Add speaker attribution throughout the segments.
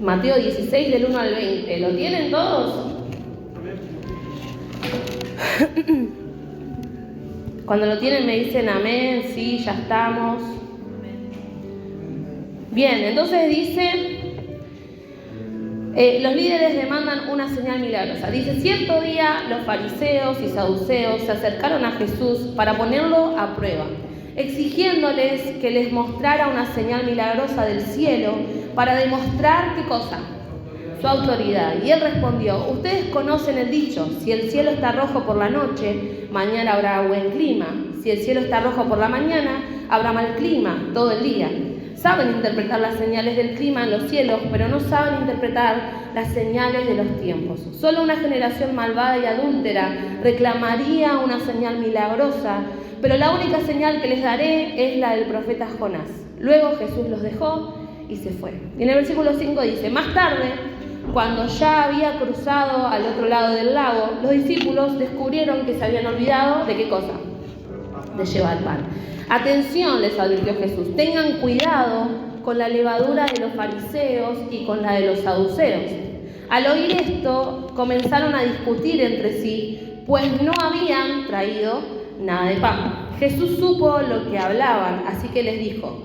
Speaker 1: Mateo 16, del 1 al 20. ¿Lo tienen todos? Cuando lo tienen me dicen amén, sí, ya estamos. Bien, entonces dice, los líderes demandan una señal milagrosa. Dice, cierto día los fariseos y saduceos se acercaron a Jesús para ponerlo a prueba, exigiéndoles que les mostrara una señal milagrosa del cielo para demostrar, ¿qué cosa? Su autoridad. Y él respondió, ustedes conocen el dicho, si el cielo está rojo por la noche, mañana habrá buen clima. Si el cielo está rojo por la mañana, habrá mal clima todo el día. Saben interpretar las señales del clima en los cielos, pero no saben interpretar las señales de los tiempos. Solo una generación malvada y adúltera reclamaría una señal milagrosa, pero la única señal que les daré es la del profeta Jonás. Luego Jesús los dejó y se fue. Y en el versículo 5 dice, más tarde, cuando ya había cruzado al otro lado del lago, los discípulos descubrieron que se habían olvidado ¿de qué cosa? De llevar pan. Atención, les advirtió Jesús, tengan cuidado con la levadura de los fariseos y con la de los saduceos. Al oír esto, comenzaron a discutir entre sí, pues no habían traído nada de pan. Jesús supo lo que hablaban, así que les dijo,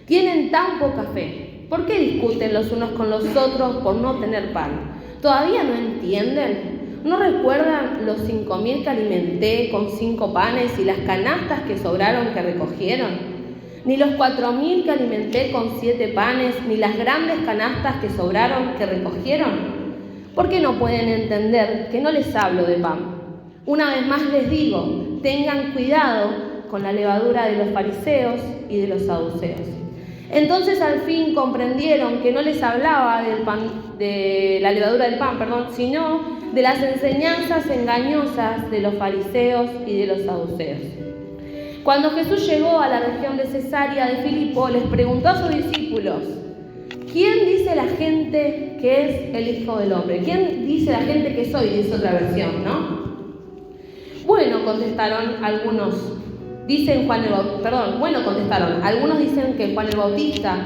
Speaker 1: tienen tan poca fe, ¿por qué discuten los unos con los otros por no tener pan? ¿Todavía no entienden? ¿No recuerdan los 5.000 que alimenté con 5 panes y las canastas que sobraron que recogieron? Ni los 4.000 que alimenté con 7 panes, ni las grandes canastas que sobraron que recogieron. ¿Por qué no pueden entender que no les hablo de pan? Una vez más les digo, tengan cuidado con la levadura de los fariseos y de los saduceos. Entonces al fin comprendieron que no les hablaba de la levadura del pan, sino de las enseñanzas engañosas de los fariseos y de los saduceos. Cuando Jesús llegó a la región de Cesarea de Filipo, les preguntó a sus discípulos, ¿quién dice la gente que es el Hijo del Hombre? ¿Quién dice la gente que soy? Dice otra versión, ¿no? Bueno, contestaron algunos. Algunos dicen que Juan el Bautista,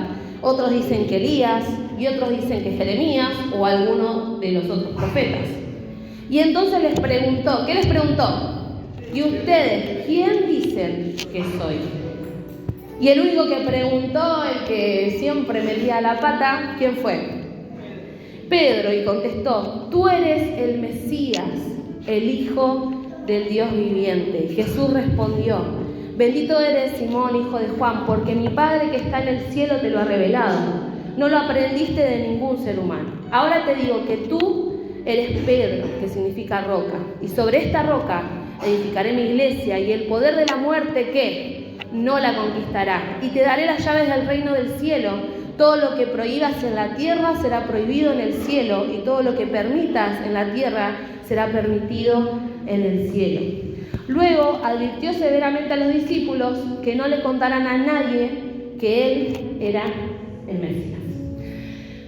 Speaker 1: otros dicen que Elías y otros dicen que Jeremías o alguno de los otros profetas. Y entonces les preguntó, ¿qué les preguntó? ¿Y ustedes quién dicen que soy? Y el único que preguntó, el que siempre metía la pata, ¿quién fue? Pedro, y contestó, tú eres el Mesías, el Hijo del Dios viviente. Y Jesús respondió, bendito eres Simón, hijo de Juan, porque mi Padre que está en el cielo te lo ha revelado. No lo aprendiste de ningún ser humano. Ahora te digo que tú eres Pedro, que significa roca, y sobre esta roca edificaré mi iglesia, y el poder de la muerte, ¿qué? No la conquistará. Y te daré las llaves del reino del cielo. Todo lo que prohíbas en la tierra será prohibido en el cielo, y todo lo que permitas en la tierra será permitido en el cielo. Luego advirtió severamente a los discípulos que no le contaran a nadie que él era el Mesías.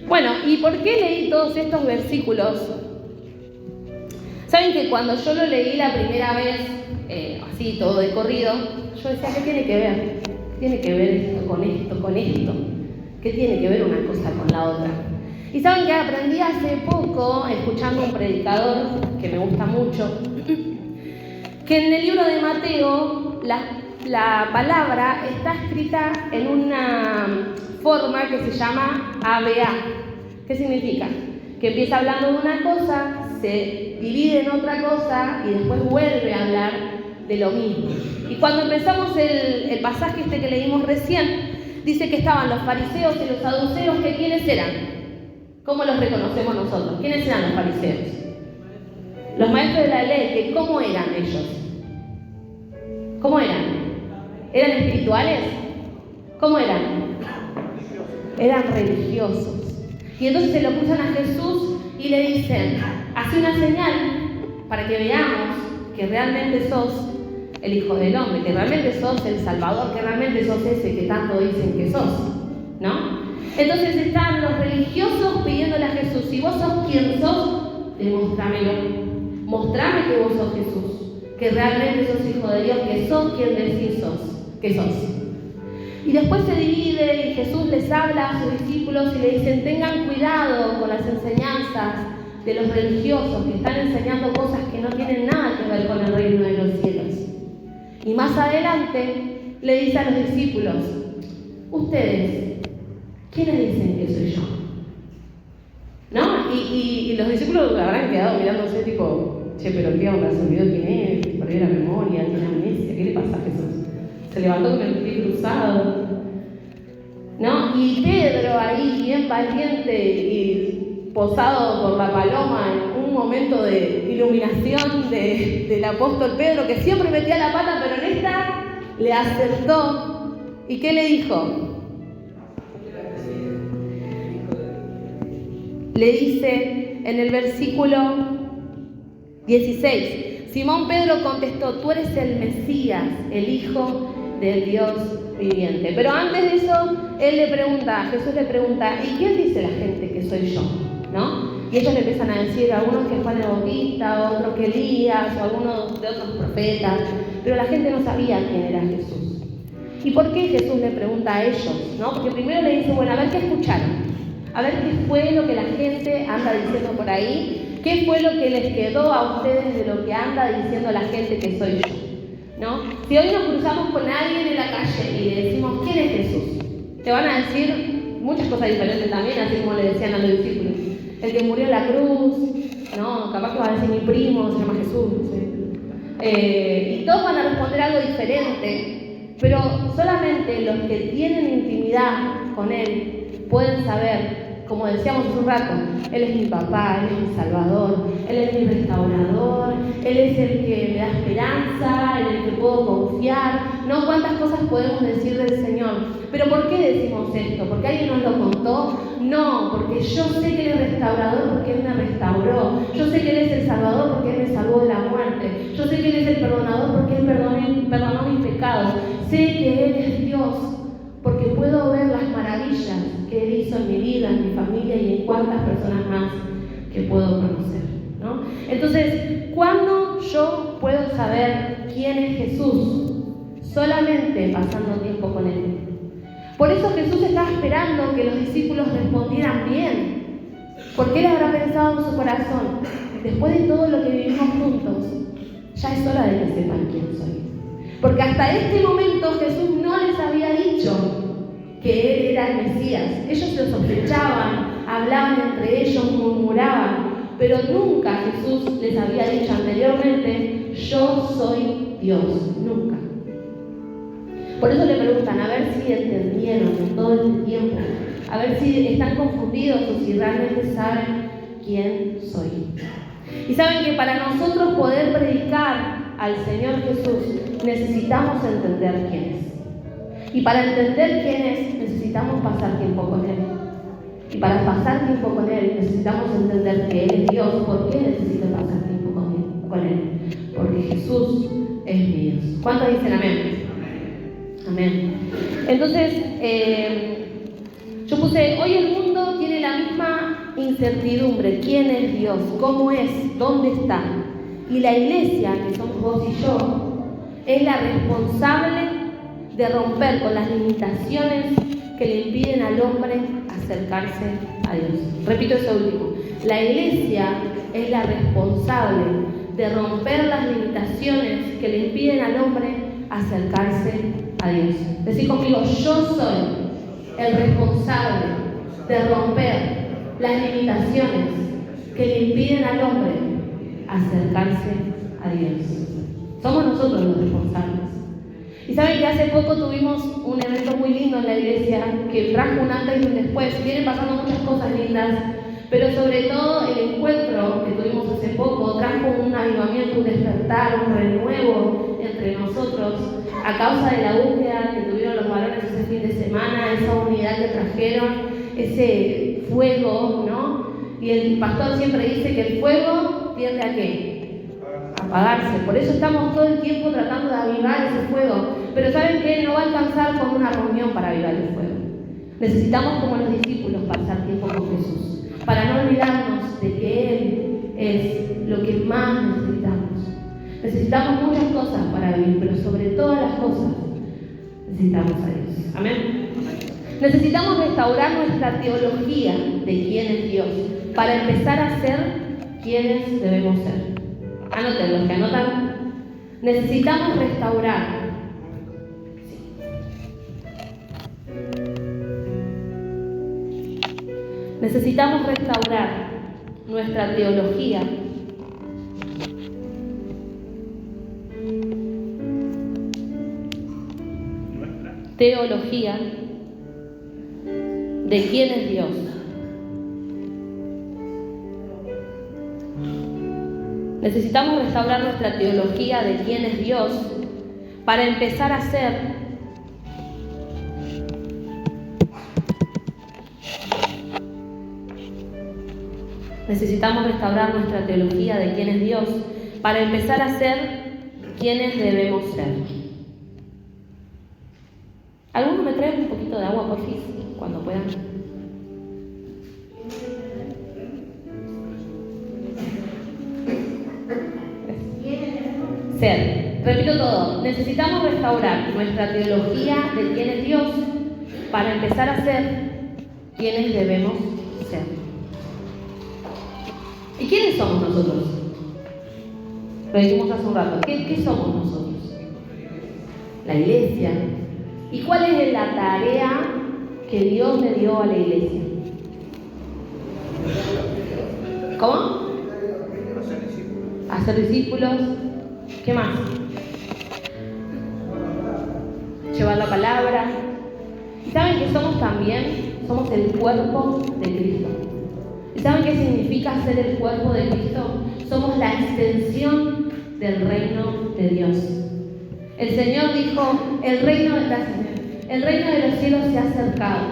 Speaker 1: Bueno, ¿y por qué leí todos estos versículos? Saben que cuando yo lo leí la primera vez, así todo de corrido, yo decía, ¿qué tiene que ver? ¿Qué tiene que ver esto con esto, con esto? ¿Qué tiene que ver una cosa con la otra? Y saben que aprendí hace poco, escuchando a un predicador que me gusta mucho, que en el libro de Mateo la palabra está escrita en una forma que se llama ABA. ¿Qué significa? Que empieza hablando de una cosa, se divide en otra cosa y después vuelve a hablar de lo mismo. Y cuando empezamos el pasaje que leímos recién, dice que estaban los fariseos y los saduceos, que ¿quiénes eran? ¿Cómo los reconocemos nosotros? ¿Quiénes eran los fariseos? Los maestros de la ley, que ¿cómo eran ellos? ¿Cómo eran? ¿Eran espirituales? ¿Cómo eran? Eran religiosos. Y entonces se lo cruzan a Jesús y le dicen, haz una señal para que veamos que realmente sos el Hijo del Hombre, que realmente sos el Salvador, que realmente sos ese que tanto dicen que sos, ¿no? Entonces están los religiosos pidiéndole a Jesús, si vos sos quien sos, demostrámelo. Mostrame que vos sos Jesús, que realmente sos Hijo de Dios, que sos quien decís sos, que sos. Y después se divide y Jesús les habla a sus discípulos y le dicen: tengan cuidado con las enseñanzas de los religiosos que están enseñando cosas que no tienen nada que ver con el reino de los cielos. Y más adelante le dice a los discípulos: ustedes, ¿quiénes dicen que soy yo? ¿No? Y los discípulos habrán quedado mirándose tipo: che, pero ¿qué onda? ¿Se olvidó quién es? ¿Perdió la memoria? ¿Tiene amnesia? ¿Qué le pasa a Jesús? Se levantó con el pie cruzado, ¿no? Y Pedro ahí, bien valiente y posado por la paloma en un momento de iluminación del apóstol Pedro, que siempre metía la pata, pero en esta le acertó. ¿Y qué le dijo? Le dice en el versículo 16: Simón Pedro contestó: tú eres el Mesías, el Hijo del Dios viviente. Pero antes de eso, Jesús le pregunta: ¿y quién dice la gente que soy yo? ¿No? Y ellos le empiezan a decir, algunos que Juan el Bautista, otros que Elías, o algunos de otros profetas, pero la gente no sabía quién era Jesús. ¿Y por qué Jesús le pregunta a ellos? ¿No? Porque primero le dice: bueno, a ver qué escucharon, a ver qué fue lo que la gente anda diciendo por ahí, qué fue lo que les quedó a ustedes de lo que anda diciendo la gente que soy yo, ¿no? Si hoy nos cruzamos con alguien en la calle y le decimos: ¿quién es Jesús?, te van a decir muchas cosas diferentes también, así como le decían a los discípulos: el que murió en la cruz, ¿no? Capaz que va a decir: mi primo se llama Jesús, ¿sí? Y todos van a responder algo diferente, pero solamente los que tienen intimidad con Él pueden saber, como decíamos hace un rato: Él es mi papá, Él es mi salvador, Él es mi restaurador, Él es el que me da esperanza, en el que puedo confiar. ¿No? ¿Cuántas cosas podemos decir del Señor? ¿Pero por qué decimos esto? ¿Porque alguien nos lo contó? No, porque yo sé que Él es restaurador porque Él me restauró. Yo sé que Él es el salvador porque Él me salvó de la muerte. Yo sé que Él es el perdonador porque Él perdonó mis pecados. Sé que Él es Dios porque puedo ver las maravillas que Él hizo en mi vida, en mi familia y en cuántas personas más que puedo conocer, ¿no? Entonces, ¿cuándo yo puedo saber quién es Jesús? Solamente pasando tiempo con Él. Por eso Jesús estaba esperando que los discípulos respondieran bien, porque Él habrá pensado en su corazón: después de todo lo que vivimos juntos, ya es hora de que sepan quién soy. Porque hasta este momento Jesús no les había dicho que Él era el Mesías. Ellos lo sospechaban, hablaban entre ellos, murmuraban, pero nunca Jesús les había dicho anteriormente: yo soy Dios. Nunca. Por eso le preguntan, a ver si entendieron en todo este tiempo, a ver si están confundidos o si realmente saben quién soy. Y saben que para nosotros poder predicar al Señor Jesús necesitamos entender quién es. Y para entender quién es necesitamos pasar tiempo con Él. Y para pasar tiempo con Él necesitamos entender que Él es Dios. ¿Por qué necesito pasar tiempo con Él? Porque Jesús es mi Dios. ¿Cuántos dicen amén? Amén. Entonces, yo puse: hoy el mundo tiene la misma incertidumbre. ¿Quién es Dios? ¿Cómo es? ¿Dónde está? Y la iglesia, que somos vos y yo, es la responsable de romper con las limitaciones que le impiden al hombre acercarse a Dios. Repito eso último. La iglesia es la responsable de romper las limitaciones que le impiden al hombre acercarse a Dios. Decí conmigo: yo soy el responsable de romper las limitaciones que le impiden al hombre acercarse a Dios. Somos nosotros los responsables. Y saben que hace poco tuvimos un evento muy lindo en la iglesia que trajo un antes y un después. Vienen pasando muchas cosas lindas, pero sobre todo el encuentro que tuvimos hace poco trajo un avivamiento, un despertar, un renuevo entre nosotros a causa de la búsqueda que tuvieron los varones ese fin de semana, esa unidad que trajeron, ese fuego, ¿no? Y el pastor siempre dice que el fuego tiende a ¿qué? A apagarse. Por eso estamos todo el tiempo tratando de avivar ese fuego. Pero ¿saben qué? No va a alcanzar con una reunión para avivar el fuego. Necesitamos, como los discípulos, pasar tiempo con Jesús, para no olvidarnos de que Él es lo que más necesitamos. Necesitamos muchas cosas para vivir, pero sobre todas las cosas necesitamos a Dios. Amén. Necesitamos restaurar nuestra teología de quién es Dios para empezar a ser quienes debemos ser. Anoten, los que anotan. Necesitamos restaurar. Necesitamos restaurar nuestra teología de quién es Dios. Necesitamos restaurar nuestra teología de quién es Dios para empezar a ser Necesitamos restaurar nuestra teología de quién es Dios para empezar a ser quienes debemos ser. ¿Alguno me trae un poquito de agua, porfis, cuando puedan? Ser. Repito todo. Necesitamos restaurar nuestra teología de quién es Dios para empezar a ser quienes debemos ser. ¿Y quiénes somos nosotros? Lo dijimos hace un rato. ¿Qué somos nosotros? La iglesia. ¿Y cuál es la tarea que Dios le dio a la iglesia? ¿Cómo? Hacer discípulos. ¿Qué más? Llevar la palabra. ¿Y saben que somos también? Somos el cuerpo de Cristo. ¿Y saben qué significa ser el cuerpo de Cristo? Somos la extensión del reino de Dios. El Señor dijo, el reino de los cielos se ha acercado.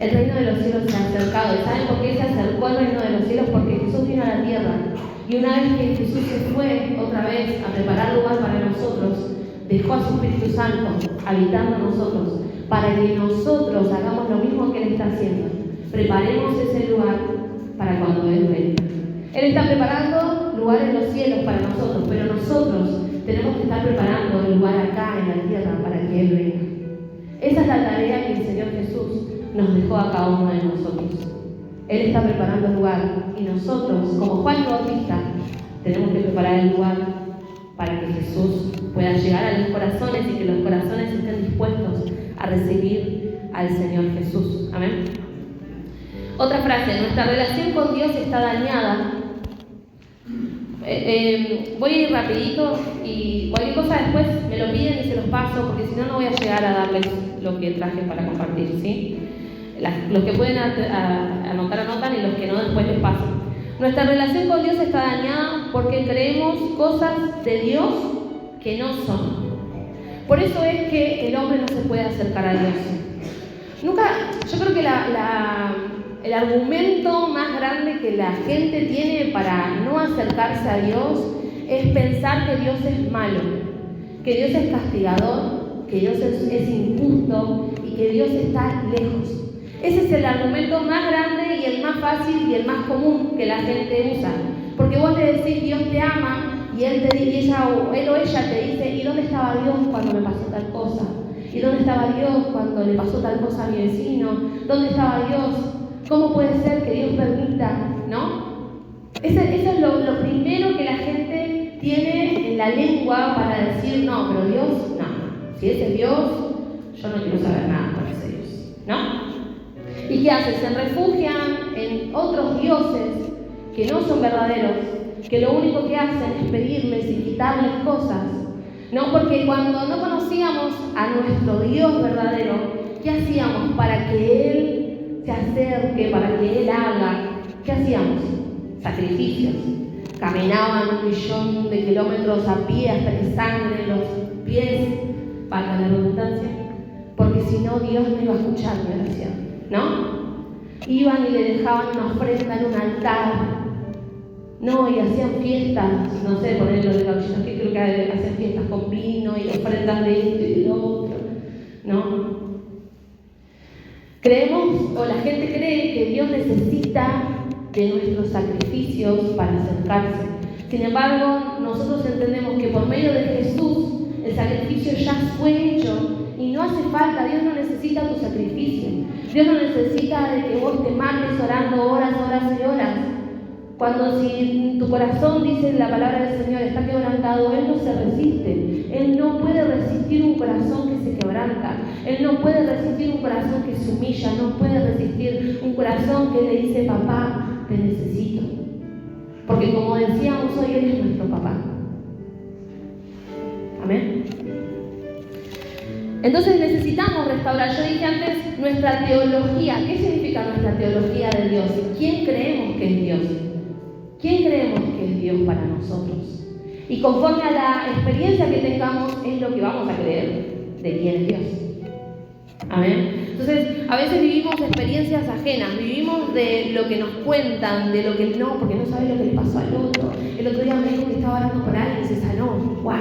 Speaker 1: El reino de los cielos se ha acercado. ¿Y saben por qué se acercó el reino de los cielos? Porque Jesús vino a la tierra. Y una vez que Jesús se fue otra vez a preparar lugar para nosotros, dejó a su Espíritu Santo habitando en nosotros, para que nosotros hagamos lo mismo que Él está haciendo. Preparemos ese lugar para cuando Él venga. Él está preparando lugar en los cielos para nosotros, pero nosotros tenemos que estar preparando el lugar acá en la tierra para que Él venga. Esa es la tarea que el Señor Jesús nos dejó a cada uno de nosotros. Él está preparando el lugar y nosotros, como Juan Bautista, tenemos que preparar el lugar para que Jesús pueda llegar a los corazones y que los corazones estén dispuestos a recibir al Señor Jesús. Amén. Otra frase, nuestra relación con Dios está dañada. Voy a ir rapidito y cualquier cosa después me lo piden y se los paso, porque si no, no voy a llegar a darles lo que traje para compartir, ¿sí? Los que pueden anotar, anotan, y los que no, después les paso. Nuestra relación con Dios está dañada porque creemos cosas de Dios que no son. Por eso es que el hombre no se puede acercar a Dios. Yo creo que el argumento más grande que la gente tiene para no acercarse a Dios es pensar que Dios es malo, que Dios es castigador, que Dios es injusto y que Dios está lejos. Ese es el argumento más grande y el más fácil y el más común que la gente usa. Porque vos le decís Dios te ama y él o ella te dice, ¿y dónde estaba Dios cuando me pasó tal cosa? ¿Y dónde estaba Dios cuando le pasó tal cosa a mi vecino? ¿Dónde estaba Dios? ¿Cómo puede ser que Dios permita? ¿No? Eso es lo primero que la gente tiene en la lengua para decir, no, pero Dios, no. Si ese es Dios, yo no quiero saber nada con ese Dios. ¿No? ¿Y qué hacen? Se refugian en otros dioses que no son verdaderos, que lo único que hacen es pedirles y quitarles cosas. No, porque cuando no conocíamos a nuestro Dios verdadero, ¿qué hacíamos para que Él se acerque, para que Él haga? ¿Qué hacíamos? Sacrificios. Caminaban 1.000.000 de kilómetros a pie hasta que sangre los pies, para la redundancia, porque si no Dios no iba a escuchar mi oración. ¿No? Iban y le dejaban una ofrenda en un altar, ¿no? Y hacían fiestas, no sé, ponerlo de gauchitos, que creo que hacían fiestas con vino y ofrendas de esto y de lo otro, ¿no? Creemos, o la gente cree que Dios necesita de nuestros sacrificios para acercarse. Sin embargo, nosotros entendemos que por medio de Jesús, El sacrificio ya fue hecho y no hace falta, Dios no necesita tu sacrificio. Dios no necesita de que vos te mates orando horas y horas. Cuando si tu corazón, dice la palabra del Señor, está quebrantado, Él no se resiste. Él no puede resistir un corazón que se quebranta. Él no puede resistir un corazón que se humilla. No puede resistir un corazón que le dice, papá, te necesito. Porque como decíamos hoy, Él es nuestro papá. Amén. Entonces necesitamos restaurar. Yo dije antes, nuestra teología. ¿Qué significa nuestra teología de Dios? ¿Quién creemos que es Dios? ¿Quién creemos que es Dios para nosotros? Y conforme a la experiencia que tengamos, es lo que vamos a creer de quién es Dios. Amén. Entonces, a veces vivimos experiencias ajenas, vivimos de lo que nos cuentan, de lo que no, porque no sabes lo que le pasó al otro. El otro día me dijo que estaba orando por alguien y se sanó. ¡Wow!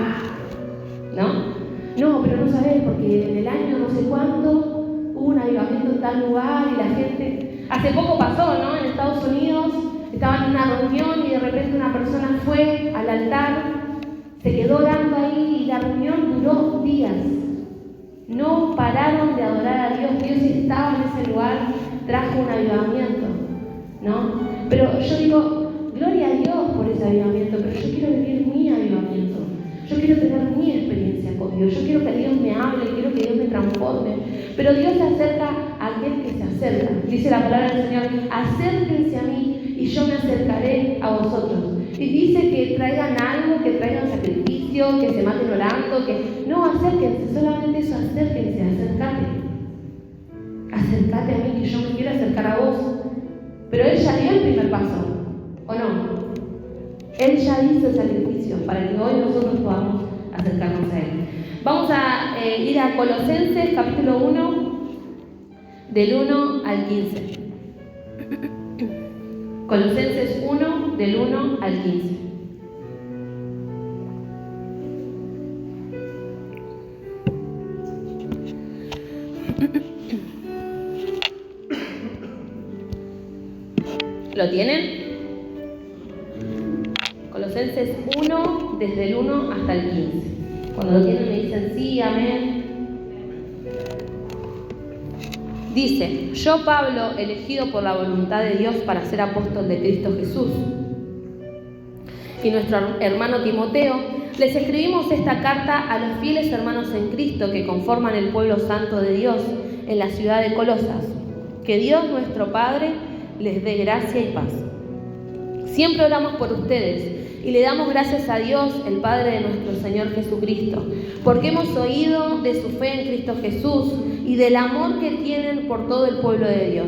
Speaker 1: ¿No? No, pero no sabés, porque en el año no sé cuánto hubo un avivamiento en tal lugar y la gente... Hace poco pasó, ¿no? En Estados Unidos estaban en una reunión y de repente una persona fue al altar, se quedó orando ahí y la reunión duró días. No pararon de adorar a Dios. Dios estaba en ese lugar, trajo un avivamiento, ¿no? Pero yo digo, gloria a Dios por ese avivamiento, pero yo quiero vivir mi avivamiento. Yo quiero tener mi experiencia con Dios. Yo quiero que Dios me hable, quiero que Dios me transforme. Pero Dios se acerca a aquel que se acerca. Dice la palabra del Señor, acérquense a mí y yo me acercaré a vosotros. Y dice que traigan algo, que traigan sacrificio, que se maten orando, que... No, acérquense, solamente eso, acérquense, acércate. Acércate a mí, que yo me quiero acercar a vos. Pero Él ya dio el primer paso, ¿o no? Él ya hizo el sacrificio para que hoy nosotros podamos acercarnos a Él. Vamos a ir a Colosenses capítulo 1, del 1 al 15. Colosenses 1, del 1 al 15. ¿Lo tienen? Colosenses 1, desde el 1 hasta el 15. Cuando lo tienen me dicen sí, amén. Dice, yo Pablo, elegido por la voluntad de Dios para ser apóstol de Cristo Jesús, y nuestro hermano Timoteo, les escribimos esta carta a los fieles hermanos en Cristo que conforman el pueblo santo de Dios en la ciudad de Colosas. Que Dios nuestro Padre les dé gracia y paz. Siempre oramos por ustedes y le damos gracias a Dios, el Padre de nuestro Señor Jesucristo, porque hemos oído de su fe en Cristo Jesús y del amor que tienen por todo el pueblo de Dios.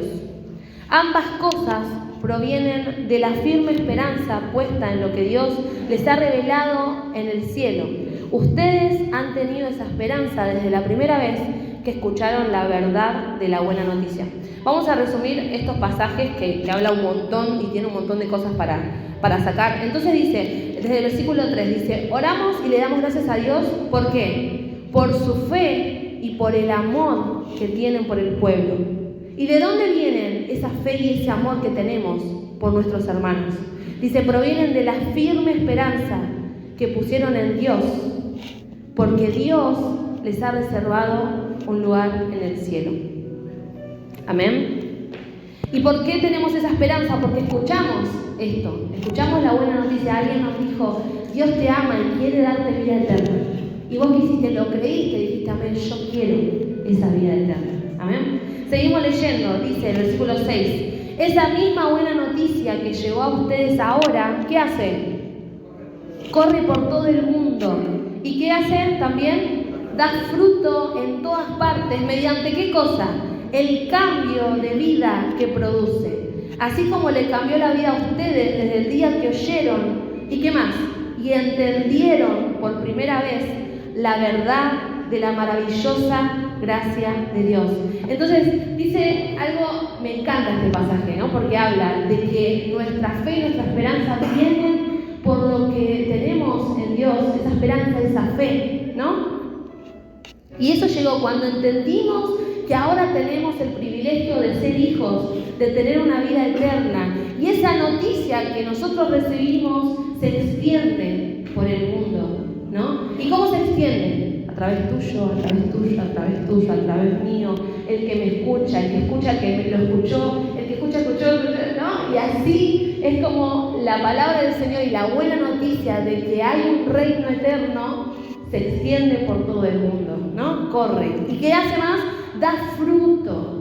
Speaker 1: Ambas cosas provienen de la firme esperanza puesta en lo que Dios les ha revelado en el cielo. Ustedes han tenido esa esperanza desde la primera vez que escucharon la verdad de la buena noticia. Vamos a resumir estos pasajes que habla un montón y tiene un montón de cosas para sacar. Entonces dice, desde el versículo 3, dice, oramos y le damos gracias a Dios, ¿por qué? Por su fe y por el amor que tienen por el pueblo. ¿Y de dónde vienen esa fe y ese amor que tenemos por nuestros hermanos? Dice, provienen de la firme esperanza que pusieron en Dios, porque Dios les ha reservado un lugar en el cielo. Amén. ¿Y por qué tenemos esa esperanza? Porque escuchamos esto, escuchamos la buena noticia. Alguien nos dijo, Dios te ama y quiere darte vida eterna. Y vos que hiciste, lo creíste y dijiste, amén, yo quiero esa vida eterna. Amén. Seguimos leyendo, dice el versículo 6. Esa misma buena noticia que llegó a ustedes ahora, ¿qué hace? Corre por todo el mundo. ¿Y qué hace también? Da fruto en todas partes. ¿Mediante qué cosa? El cambio de vida que produce. Así como le cambió la vida a ustedes desde el día que oyeron. ¿Y qué más? Y entendieron por primera vez la verdad de la maravillosa gracia de Dios. Entonces dice algo, me encanta este pasaje, ¿no? Porque habla de que nuestra fe y nuestra esperanza vienen por lo que tenemos en Dios, esa esperanza, esa fe, ¿no? Y eso llegó cuando entendimos que ahora tenemos el privilegio de ser hijos, de tener una vida eterna. Y esa noticia que nosotros recibimos se extiende por el mundo, ¿no? ¿Y cómo se extiende? través tuyo, a través tuyo, a través tuyo, a través mío, el que me escucha, el que escucha, el que me lo escuchó, el que escucha, ¿no? Y así es como la palabra del Señor y la buena noticia de que hay un reino eterno se extiende por todo el mundo, ¿no? Corre. ¿Y qué hace más? Da fruto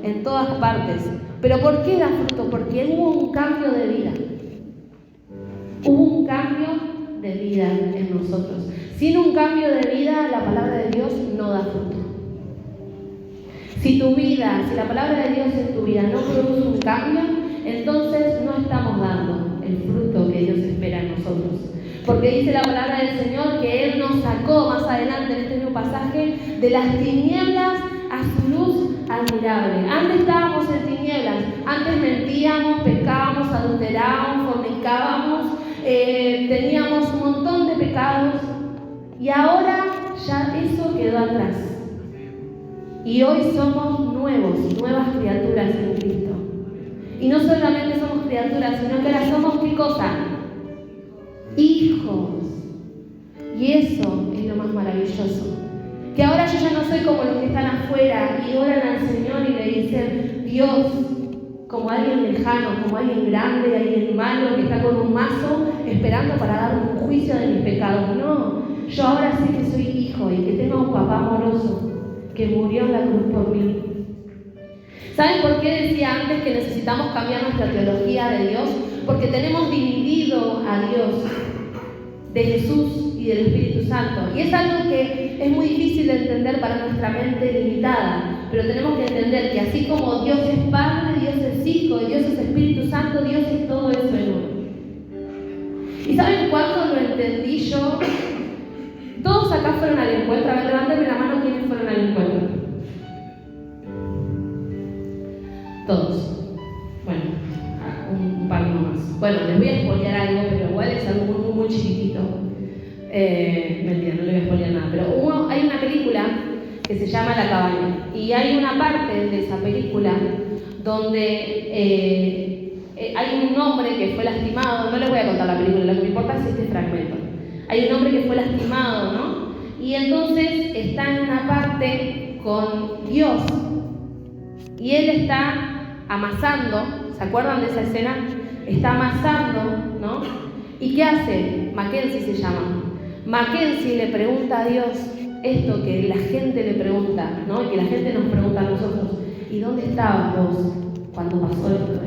Speaker 1: en todas partes. ¿Pero por qué da fruto? Porque hubo un cambio de vida. Hubo un cambio de vida en nosotros. Sin un cambio de vida, la palabra de Dios no da fruto. Si la palabra de Dios en tu vida no produce un cambio, entonces no estamos dando el fruto que Dios espera en nosotros. Porque dice la palabra del Señor que Él nos sacó más adelante en este mismo pasaje de las tinieblas a su luz admirable. Antes estábamos en tinieblas, antes mentíamos, pecábamos, adulterábamos, fornicábamos, teníamos un montón de pecados y ahora ya eso quedó atrás. Y hoy somos nuevas criaturas en Cristo. Y no solamente somos criaturas, sino que ahora somos ¿qué cosa? Hijos. Y eso es lo más maravilloso. Que ahora yo ya no soy como los que están afuera y oran al Señor y le dicen Dios, como alguien lejano, como alguien grande, alguien malo que está con un mazo esperando para darme un juicio de mis pecados. No, yo ahora sé que soy hijo y que tengo un papá amoroso que murió en la cruz por mí. ¿Saben por qué decía antes que necesitamos cambiar nuestra teología de Dios? Porque tenemos dividido a Dios de Jesús y del Espíritu Santo. Y es algo que es muy difícil de entender para nuestra mente limitada. Pero tenemos que entender que así como Dios es Padre, Dios es Hijo, Dios es Espíritu Santo, Dios es todo eso en uno. ¿Y saben cuándo lo entendí yo? Todos acá fueron al encuentro. A ver, levántenme la mano quienes fueron al encuentro. Todos. Bueno, un par más. Bueno, les voy a spoilear algo, pero igual es algo muy chiquitito. Mentira, no les voy a spoilear nada. Pero hay una película que se llama La Cabaña. Y hay una parte de esa película donde hay un hombre que fue lastimado. No les voy a contar la película, lo que me importa es este fragmento. Hay un hombre que fue lastimado, ¿no? Y entonces está en una parte con Dios. Y él está amasando, ¿se acuerdan de esa escena? Está amasando, ¿no? ¿Y qué hace? Mackenzie se llama. Mackenzie le pregunta a Dios esto que la gente le pregunta, ¿no? Y que la gente nos pregunta a nosotros. ¿Y dónde estabas vos cuando pasó esto?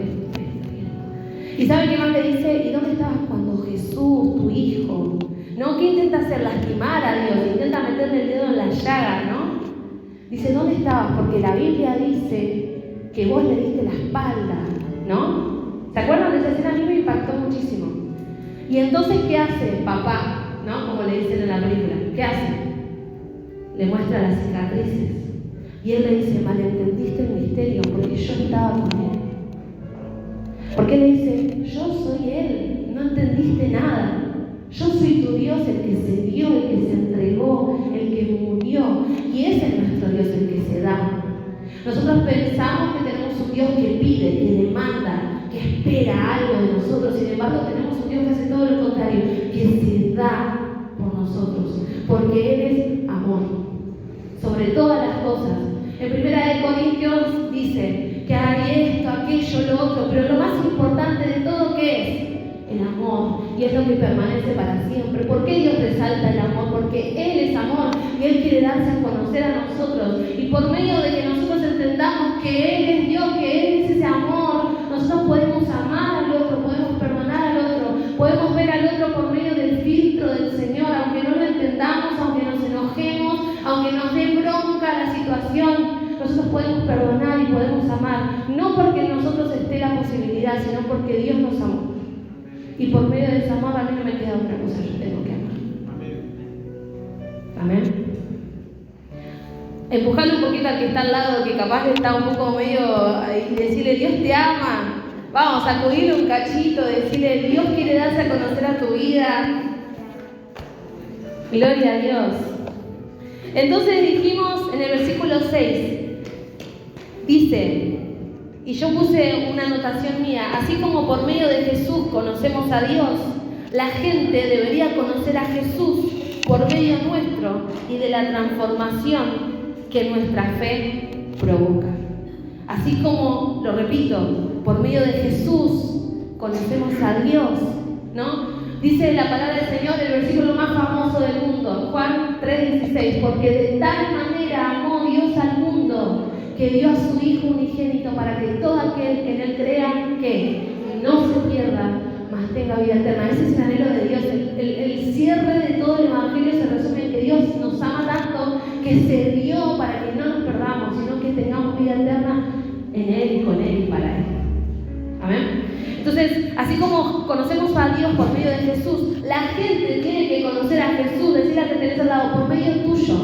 Speaker 1: ¿Y saben qué más le dice? ¿Y dónde estabas cuando Jesús, tu hijo, ¿no? ¿Qué intenta hacer? Lastimar a Dios, intenta meterle el dedo en la llaga, ¿no? Dice, ¿dónde estabas? Porque la Biblia dice que vos le diste la espalda, ¿no? ¿Se acuerdan de esa escena? A mí me impactó muchísimo. Y entonces, ¿qué hace papá? ¿No? Como le dicen en la película. ¿Qué hace? Le muestra las cicatrices. Y él le dice, malentendiste el misterio porque yo estaba con él. Porque él le dice, yo soy él, no entendiste nada. Yo soy tu Dios, el que se dio, el que se entregó, el que murió. Y ese es nuestro Dios, el que se da. Nosotros pensamos que tenemos un Dios que pide, que demanda, que espera algo de nosotros. Sin embargo, tenemos un Dios que hace todo lo contrario, que se da por nosotros. Porque Él es amor. Sobre todas las cosas. En 1 Corintios dice que hay esto, aquello, lo otro. Pero lo más importante de todo, ¿qué es? El amor, y es lo que permanece para siempre. ¿Por qué Dios resalta el amor? Porque Él es amor y Él quiere darse a conocer a nosotros. Y por medio de que nosotros entendamos que Él es Dios, que Él es ese amor, nosotros podemos amar al otro, podemos perdonar al otro, podemos ver al otro por medio del filtro del Señor, aunque no lo entendamos, aunque nos enojemos, aunque nos dé bronca la situación. Nosotros podemos perdonar y podemos amar, no porque en nosotros esté la posibilidad, sino porque Dios nos amó. Y por medio de ese amor a mí no me queda otra cosa, yo tengo que amar. Amén. Empujarle un poquito al que está al lado, que capaz está un poco medio, y decirle, Dios te ama. Vamos, sacudirle un cachito, decirle, Dios quiere darse a conocer a tu vida. Gloria a Dios. Entonces dijimos en el versículo 6, dice, y yo puse una anotación mía, así como por medio de Jesús conocemos a Dios, la gente debería conocer a Jesús por medio nuestro y de la transformación que nuestra fe provoca. Así como, lo repito, por medio de Jesús conocemos a Dios, ¿no? Dice la palabra del Señor, el versículo más famoso del mundo, Juan 3:16, porque de tal manera amó Dios al mundo que dio a su Hijo unigénito para que todo aquel que en Él crea, que no se pierda, mas tenga vida eterna. Ese es el anhelo de Dios. El cierre de todo el Evangelio se resume en que Dios nos ama tanto que se dio para que no nos perdamos, sino que tengamos vida eterna en Él y con Él y para Él. Amén. Entonces, así como conocemos a Dios por medio de Jesús, la gente tiene que conocer a Jesús, decirle a que tenés al lado, por medio tuyo,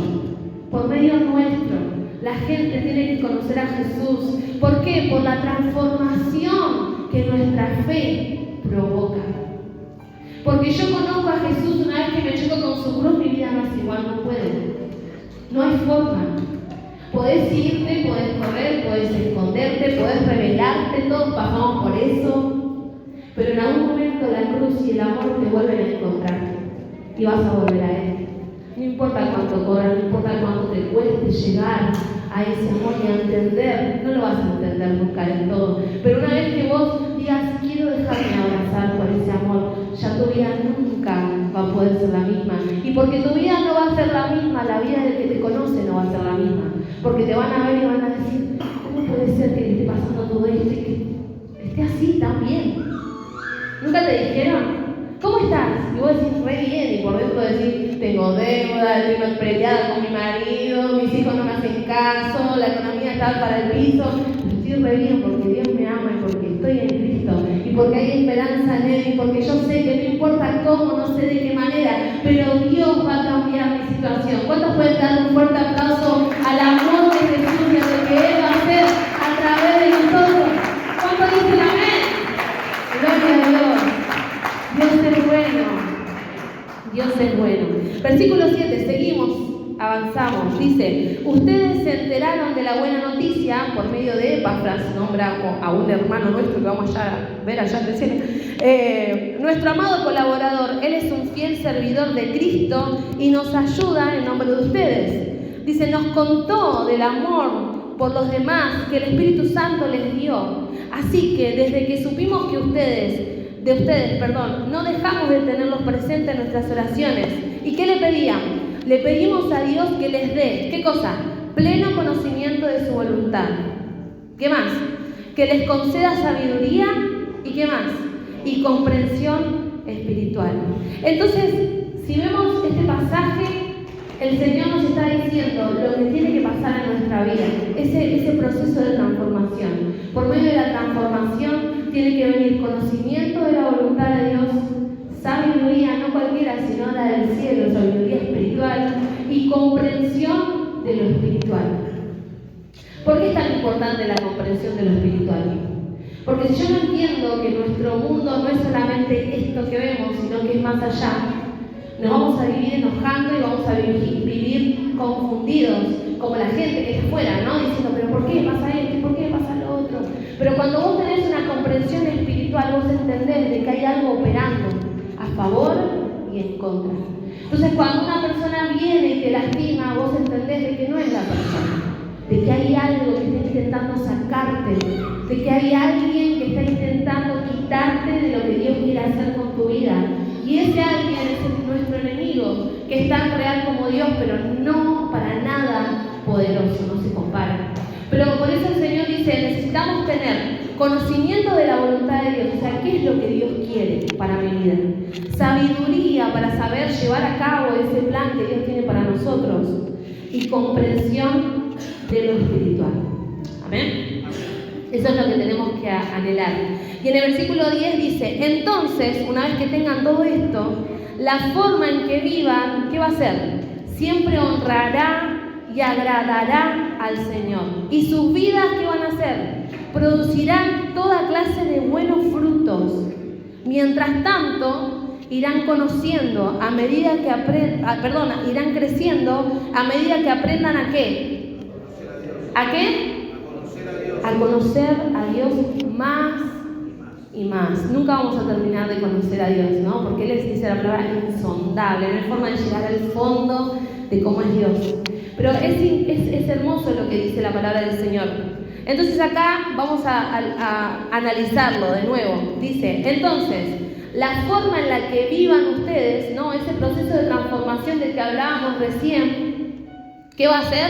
Speaker 1: por medio nuestro. La gente tiene que conocer a Jesús. ¿Por qué? Por la transformación que nuestra fe provoca. Porque yo conozco a Jesús, una vez que me choco con su cruz, mi vida no es igual, no puede. No hay forma. Podés irte, podés correr, podés esconderte, podés rebelarte, todos pasamos por eso. Pero en algún momento la cruz y el amor te vuelven a encontrar y vas a volver a Él. No importa cuánto cobras, no importa cuánto te cueste llegar a ese amor y a entender, no lo vas a entender nunca del todo. Pero una vez que vos digas, quiero dejarme abrazar por ese amor, ya tu vida nunca va a poder ser la misma. Y porque tu vida no va a ser la misma, la vida del que te conoce no va a ser la misma. Porque te van a ver y van a decir, ¿cómo puede ser que le esté pasando todo esto y que esté así tan bien? ¿Nunca te dijeron? ¿Cómo estás? Y vos decís, re bien, y por dentro decís, tengo deuda, estoy peleada con mi marido, mis hijos no me hacen caso, la economía está para el piso. Estoy re bien porque Dios me ama y porque estoy en Cristo, y porque hay esperanza en Él, y porque yo sé que no importa cómo, no sé de qué manera, pero Dios va a cambiar mi situación. ¿Cuántos pueden dar un fuerte aplauso al amor de Jesús y a lo que Él va a hacer a través de nosotros? ¿Cuántos dicen amén? Gloria a Dios. Dios es bueno. Dios es bueno. Versículo 7, seguimos, avanzamos. Dice, ustedes se enteraron de la buena noticia por medio de Epafras, nombra a un hermano nuestro que vamos a ver allá en el cielo. Nuestro amado colaborador, él es un fiel servidor de Cristo y nos ayuda en nombre de ustedes. Dice, nos contó del amor por los demás que el Espíritu Santo les dio. Así que desde que supimos que de ustedes, no dejamos de tenerlos presentes en nuestras oraciones. ¿Y qué le pedían? Le pedimos a Dios que les dé, ¿qué cosa? Pleno conocimiento de su voluntad. ¿Qué más? Que les conceda sabiduría, ¿y qué más? Y comprensión espiritual. Entonces, si vemos este pasaje, el Señor nos está diciendo lo que tiene que pasar en nuestra vida, ese proceso de transformación. Por medio de la transformación tiene que venir conocimiento de la voluntad de Dios, sabiduría, no cualquiera, sino la del cielo, sabiduría espiritual, y comprensión de lo espiritual. ¿Por qué es tan importante la comprensión de lo espiritual? Porque si yo no entiendo que nuestro mundo no es solamente esto que vemos, sino que es más allá, nos vamos a vivir enojando y vamos a vivir confundidos, como la gente que está afuera, ¿no? Diciendo, pero ¿por qué pasa esto? ¿Por qué pasa lo otro? Pero cuando vos tenés una comprensión espiritual, vos entendés de que hay algo operando a favor y en contra. Entonces, cuando una persona viene y te lastima, vos entendés de que no es la persona, de que hay algo que está intentando sacarte, de que hay alguien que está intentando quitarte de lo que Dios quiere hacer con tu vida. Y ese alguien es nuestro enemigo, que es tan real como Dios, pero no para nada poderoso, no se compara. Pero por eso el Señor dice, necesitamos tener conocimiento de la voluntad de Dios, o sea, ¿qué es lo que Dios quiere para mi vida? Sabiduría para saber llevar a cabo ese plan que Dios tiene para nosotros, y comprensión de lo espiritual. Amén. Eso es lo que tenemos que anhelar. Y en el versículo 10 dice, entonces, una vez que tengan todo esto, la forma en que vivan, ¿qué va a ser? Siempre honrará y agradará al Señor. ¿Y sus vidas qué van a hacer? Producirán toda clase de buenos frutos. Mientras tanto, irán conociendo a medida que irán creciendo a medida que aprendan ¿a qué? ¿A qué? A conocer a Dios más y más. Nunca vamos a terminar de conocer a Dios, ¿no? Porque Él es, dice la palabra, insondable, no hay forma de llegar al fondo de cómo es Dios. Pero es hermoso lo que dice la palabra del Señor. Entonces acá vamos a analizarlo de nuevo. Dice, entonces, la forma en la que vivan ustedes, ¿no? Ese proceso de transformación del que hablábamos recién, ¿qué va a hacer?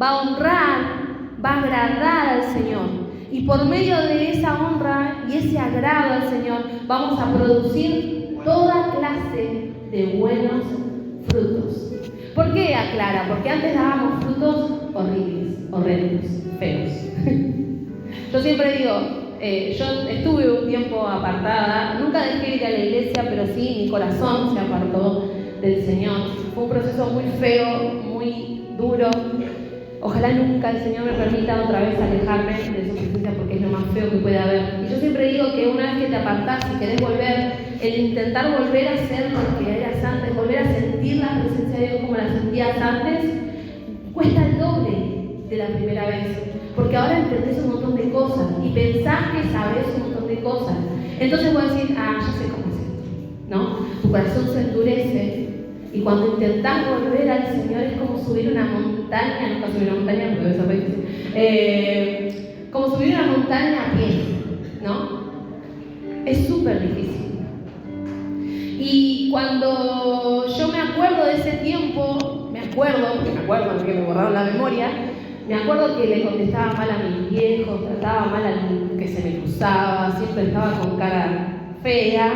Speaker 1: Va a honrar, va a agradar al Señor. Y por medio de esa honra y ese agrado al Señor, vamos a producir toda clase de buenos frutos. ¿Por qué aclara? Porque antes dábamos frutos horribles, horrendos, feos. Yo siempre digo, yo estuve un tiempo apartada, nunca dejé de ir a la iglesia, pero sí mi corazón se apartó del Señor. Fue un proceso muy feo, muy duro. Ojalá nunca el Señor me permita otra vez alejarme de su presencia, porque es lo más feo que puede haber. Y yo siempre digo que una vez que te apartás y querés volver, el intentar volver a ser lo que eras antes, volver a sentir la presencia de Dios como la sentías antes, cuesta el doble de la primera vez. Porque ahora entendés un montón de cosas y pensás que sabés un montón de cosas. Entonces vos decís, ya sé cómo es esto, ¿no? Tu corazón se endurece. Y cuando intentás volver al Señor es como subir una montaña, nunca subir una montaña porque eso parece, como subir una montaña a pie, ¿no? Es súper difícil. Y cuando yo me acuerdo de ese tiempo, porque me borraron la memoria, me acuerdo que le contestaba mal a mis viejos, trataba mal al que se me cruzaba, siempre estaba con cara fea.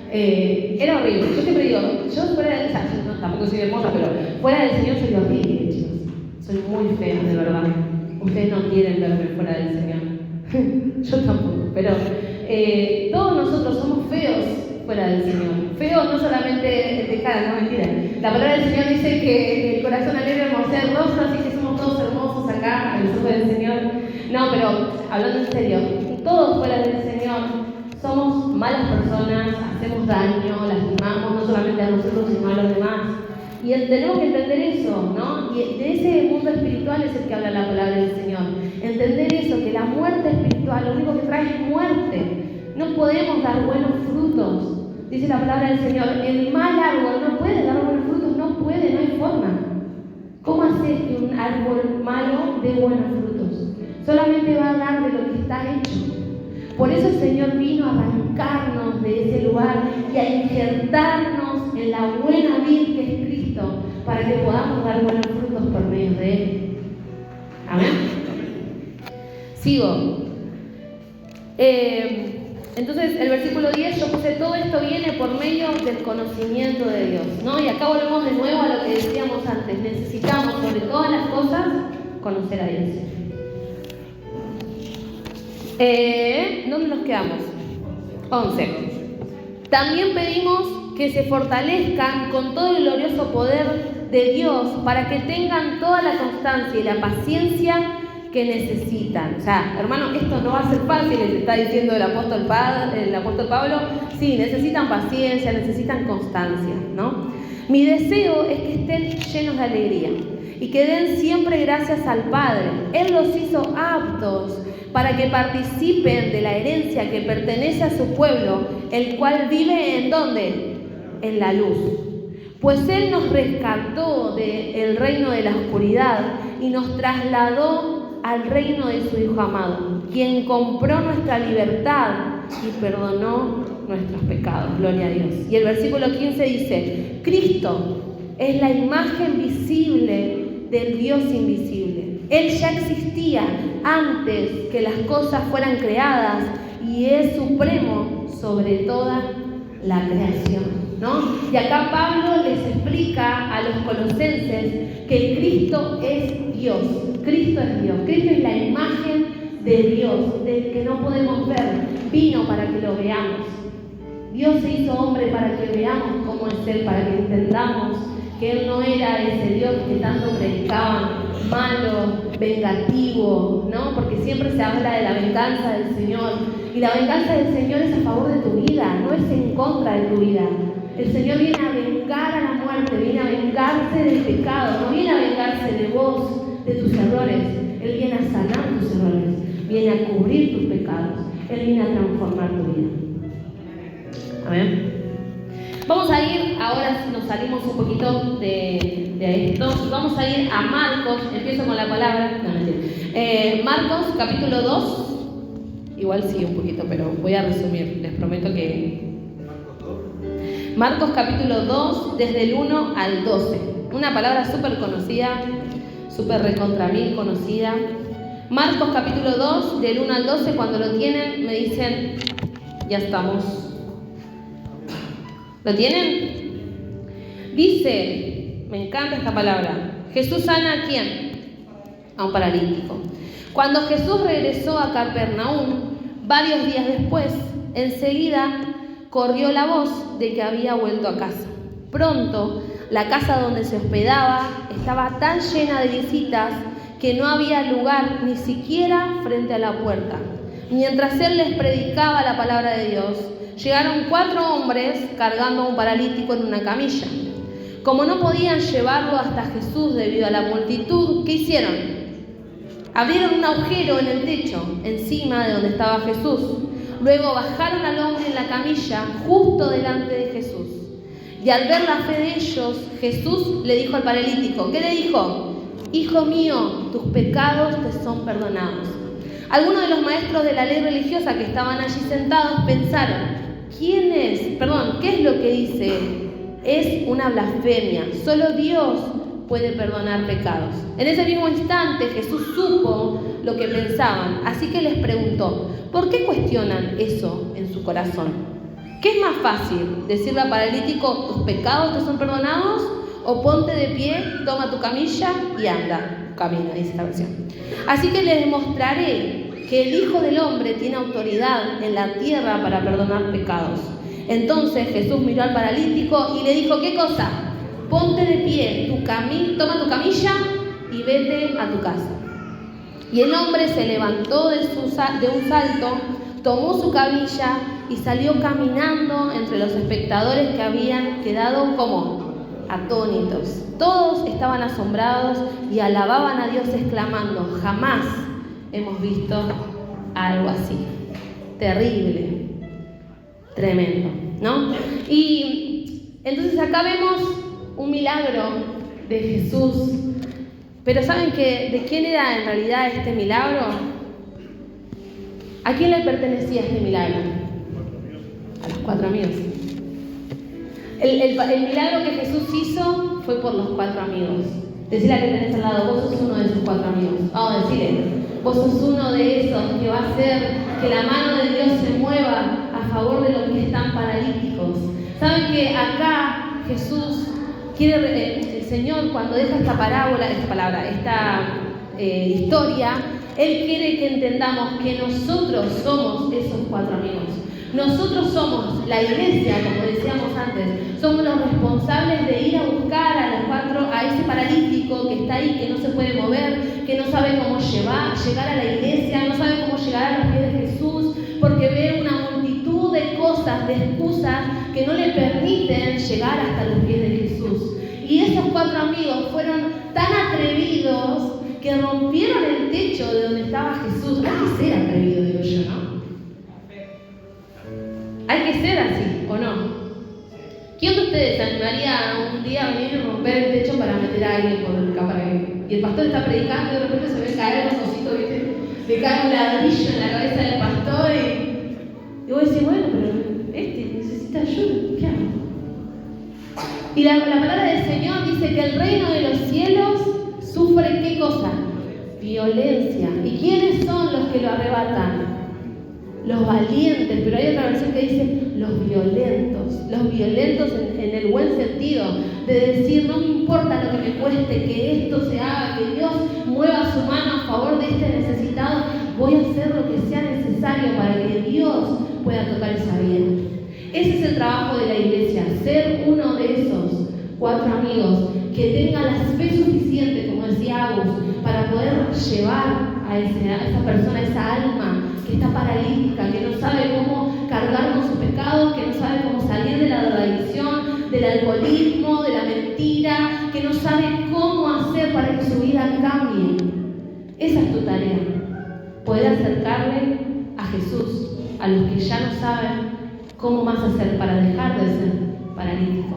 Speaker 1: Era horrible. Yo siempre digo, yo fuera del Señor, no, tampoco soy hermosa, pero fuera del Señor soy horrible, chicos. Soy muy fea, de verdad. Ustedes no quieren verme fuera del Señor. Yo tampoco, pero todos nosotros somos feos fuera del Señor. Feos no solamente de cara, no, mentira. La palabra del Señor dice que el corazón alegre hermosea el rostro, así que somos todos hermosos acá, a los ojos del Señor. No, pero hablando en serio, todos fuera del Señor somos malas personas, hacemos daño, lastimamos no solamente a nosotros sino a los demás. Y tenemos que entender eso, ¿no? Y de ese mundo espiritual es el que habla la palabra del Señor. Entender eso, que la muerte espiritual lo único que trae es muerte. No podemos dar buenos frutos. Dice la palabra del Señor, el mal árbol no puede dar buenos frutos, no puede, no hay forma. ¿Cómo hacer que un árbol malo dé buenos frutos? Solamente va a dar de lo que está hecho. Por eso el Señor vino a arrancarnos de ese lugar y a injertarnos en la buena vid que es Cristo, para que podamos dar buenos frutos por medio de Él. Amén. Sigo. Entonces, el versículo 10, yo puse, todo esto viene por medio del conocimiento de Dios, ¿no? Y acá volvemos de nuevo a lo que decíamos antes. Necesitamos, sobre todas las cosas, conocer a Dios. ¿Dónde nos quedamos? 11. También pedimos que se fortalezcan con todo el glorioso poder de Dios para que tengan toda la constancia y la paciencia que necesitan. O sea, hermano, esto no va a ser fácil, les está diciendo el apóstol Pablo. Sí, necesitan paciencia, necesitan constancia, ¿no? Mi deseo es que estén llenos de alegría y que den siempre gracias al Padre. Él los hizo aptos para que participen de la herencia que pertenece a su pueblo, el cual vive ¿en dónde? En la luz. Pues Él nos rescató del reino de la oscuridad y nos trasladó al reino de su Hijo amado, quien compró nuestra libertad y perdonó nuestros pecados. Gloria a Dios. Y el versículo 15 dice, Cristo es la imagen visible del Dios invisible. Él ya existía antes que las cosas fueran creadas y es supremo sobre toda la creación, ¿no? Y acá Pablo les explica a los colosenses que Cristo es Dios. Cristo es Dios. Cristo es la imagen de Dios, del que no podemos ver. Vino para que lo veamos. Dios se hizo hombre para que veamos cómo es Él, para que entendamos que Él no era ese Dios que tanto predicaban, malo, vengativo, ¿no? Porque siempre se habla de la venganza del Señor. Y la venganza del Señor es a favor de tu vida, no es en contra de tu vida. El Señor viene a vengar a la muerte, viene a vengarse del pecado, no viene a vengarse de vos, de tus errores. Él viene a sanar tus errores, viene a cubrir tus pecados. Él viene a transformar tu vida. Amén. Vamos a ir, ahora nos salimos un poquito de esto, vamos a ir a Marcos, empiezo con la palabra, no, mentira. Marcos capítulo 2, igual sí un poquito, pero voy a resumir, les prometo que... Marcos capítulo 2, desde el 1 al 12, una palabra súper conocida, súper recontra mil conocida. Marcos capítulo 2, del 1 al 12, cuando lo tienen me dicen, ya estamos. ¿Lo tienen? Dice, me encanta esta palabra, Jesús sana ¿a quién? A un paralítico. Cuando Jesús regresó a Capernaum, varios días después, enseguida corrió la voz de que había vuelto a casa. Pronto, la casa donde se hospedaba estaba tan llena de visitas que no había lugar ni siquiera frente a la puerta. Mientras él les predicaba la palabra de Dios, llegaron 4 hombres cargando a un paralítico en una camilla. Como no podían llevarlo hasta Jesús debido a la multitud, ¿qué hicieron? Abrieron un agujero en el techo, encima de donde estaba Jesús. Luego bajaron al hombre en la camilla, justo delante de Jesús. Y al ver la fe de ellos, Jesús le dijo al paralítico, ¿qué le dijo? Hijo mío, tus pecados te son perdonados. Algunos de los maestros de la ley religiosa que estaban allí sentados pensaron, ¿qué es lo que dice? Es una blasfemia. Solo Dios puede perdonar pecados. En ese mismo instante Jesús supo lo que pensaban, así que les preguntó, ¿por qué cuestionan eso en su corazón? ¿Qué es más fácil? ¿Decirle al paralítico, tus pecados te son perdonados? ¿O ponte de pie, toma tu camilla y anda? Camina, dice esta versión. Así que les demostraré que el Hijo del Hombre tiene autoridad en la tierra para perdonar pecados. Entonces Jesús miró al paralítico y le dijo, ¿qué cosa? Ponte de pie, toma tu camilla y vete a tu casa. Y el hombre se levantó de un salto, tomó su camilla y salió caminando entre los espectadores que habían quedado como atónitos. Todos estaban asombrados y alababan a Dios exclamando, jamás hemos visto algo así. Terrible, tremendo, ¿no? Y entonces acá vemos un milagro de Jesús. Pero ¿saben de quién era en realidad este milagro? ¿A quién le pertenecía este milagro? A los 4 amigos. El milagro que Jesús hizo fue por los 4 amigos. Decirle a que tenés al lado, vos sos uno de esos 4 amigos. Vamos a decirle, vos sos uno de esos que va a hacer que la mano de Dios se mueva a favor de los que están paralíticos. ¿Saben que acá Jesús quiere, el Señor cuando deja esta historia, Él quiere que entendamos que nosotros somos esos 4 amigos. Nosotros somos la iglesia, como decíamos antes, somos los responsables de ir a buscar a ese paralítico que está ahí, que no se puede mover, que no sabe cómo llegar a la iglesia, no sabe cómo llegar a los pies de Jesús, porque ve una multitud de cosas, de excusas que no le permiten llegar hasta los pies de Jesús. Y esos 4 amigos fueron tan atrevidos que rompieron el techo de donde estaba Jesús. Hay que ser atrevido, digo yo, ¿no? Hay que ser así, ¿o no? ¿Quién de ustedes animaría un día a venir y romper el techo para meter a alguien por el caparé? Y el pastor está predicando y de repente se ve caer un cosito, ¿viste? Le cae un ladrillo en la cabeza del pastor y vos decís, bueno, pero necesita ayuda, ¿qué hago? Y la palabra del Señor dice que el reino de los cielos sufre ¿qué cosa? Violencia. ¿Y quiénes son los que lo arrebatan? Los valientes, pero hay otra versión que dice los violentos en el buen sentido, de decir no me importa lo que me cueste, que esto se haga, que Dios mueva su mano a favor de este necesitado, voy a hacer lo que sea necesario para que Dios pueda tocar esa vida. Ese es el trabajo de la iglesia, ser uno de esos 4 amigos que tenga la fe suficiente, como decía Agus, para poder llevar a esa persona, a esa alma que está paralítica, que no sabe cómo cargar con sus pecados, que no sabe cómo salir de la drogadicción, del alcoholismo, de la mentira, que no sabe cómo hacer para que su vida cambie. Esa es tu tarea, poder acercarle a Jesús. a los que ya no saben cómo más hacer para dejar de ser paralítico.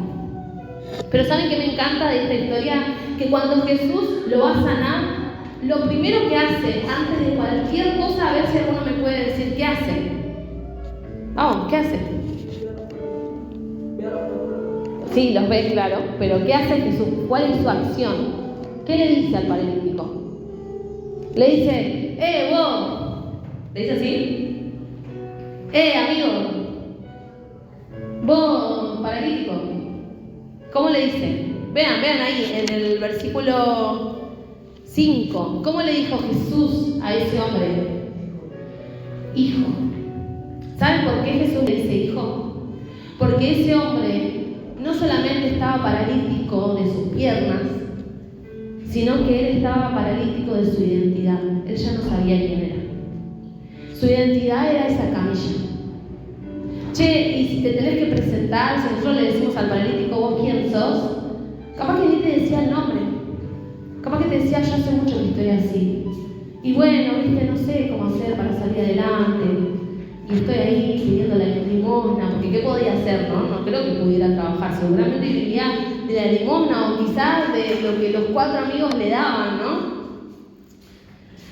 Speaker 1: Pero ¿saben qué me encanta de esta historia? Que cuando Jesús lo va a sanar, lo primero que hace, antes de cualquier cosa, a ver si alguno me puede decir qué hace. Vamos, ¿qué hace? Sí, los ve, claro, pero ¿qué hace Jesús? ¿Cuál es su acción? ¿Qué le dice al paralítico? Le dice, vos. ¿Le dice así? Amigo. Vos, paralítico. ¿Cómo le dice? Vean ahí en el versículo 5. ¿Cómo le dijo Jesús a ese hombre? Hijo. ¿Saben por qué Jesús le dice hijo? Porque ese hombre no solamente estaba paralítico de sus piernas, sino que él estaba paralítico de su identidad. Él ya no sabía quién era. Su identidad era esa camilla. Che, y si te tenés que presentar, si nosotros le decimos al paralítico, ¿vos quién sos? Capaz que ni te decía el nombre. Capaz que te decía, yo hace mucho que estoy así. Y bueno, viste, no sé cómo hacer para salir adelante. Y estoy ahí pidiendo la limosna, porque ¿qué podía hacer, no? No creo que pudiera trabajar. Seguramente vivía de la limosna o quizás de lo que los 4 amigos le daban, ¿no?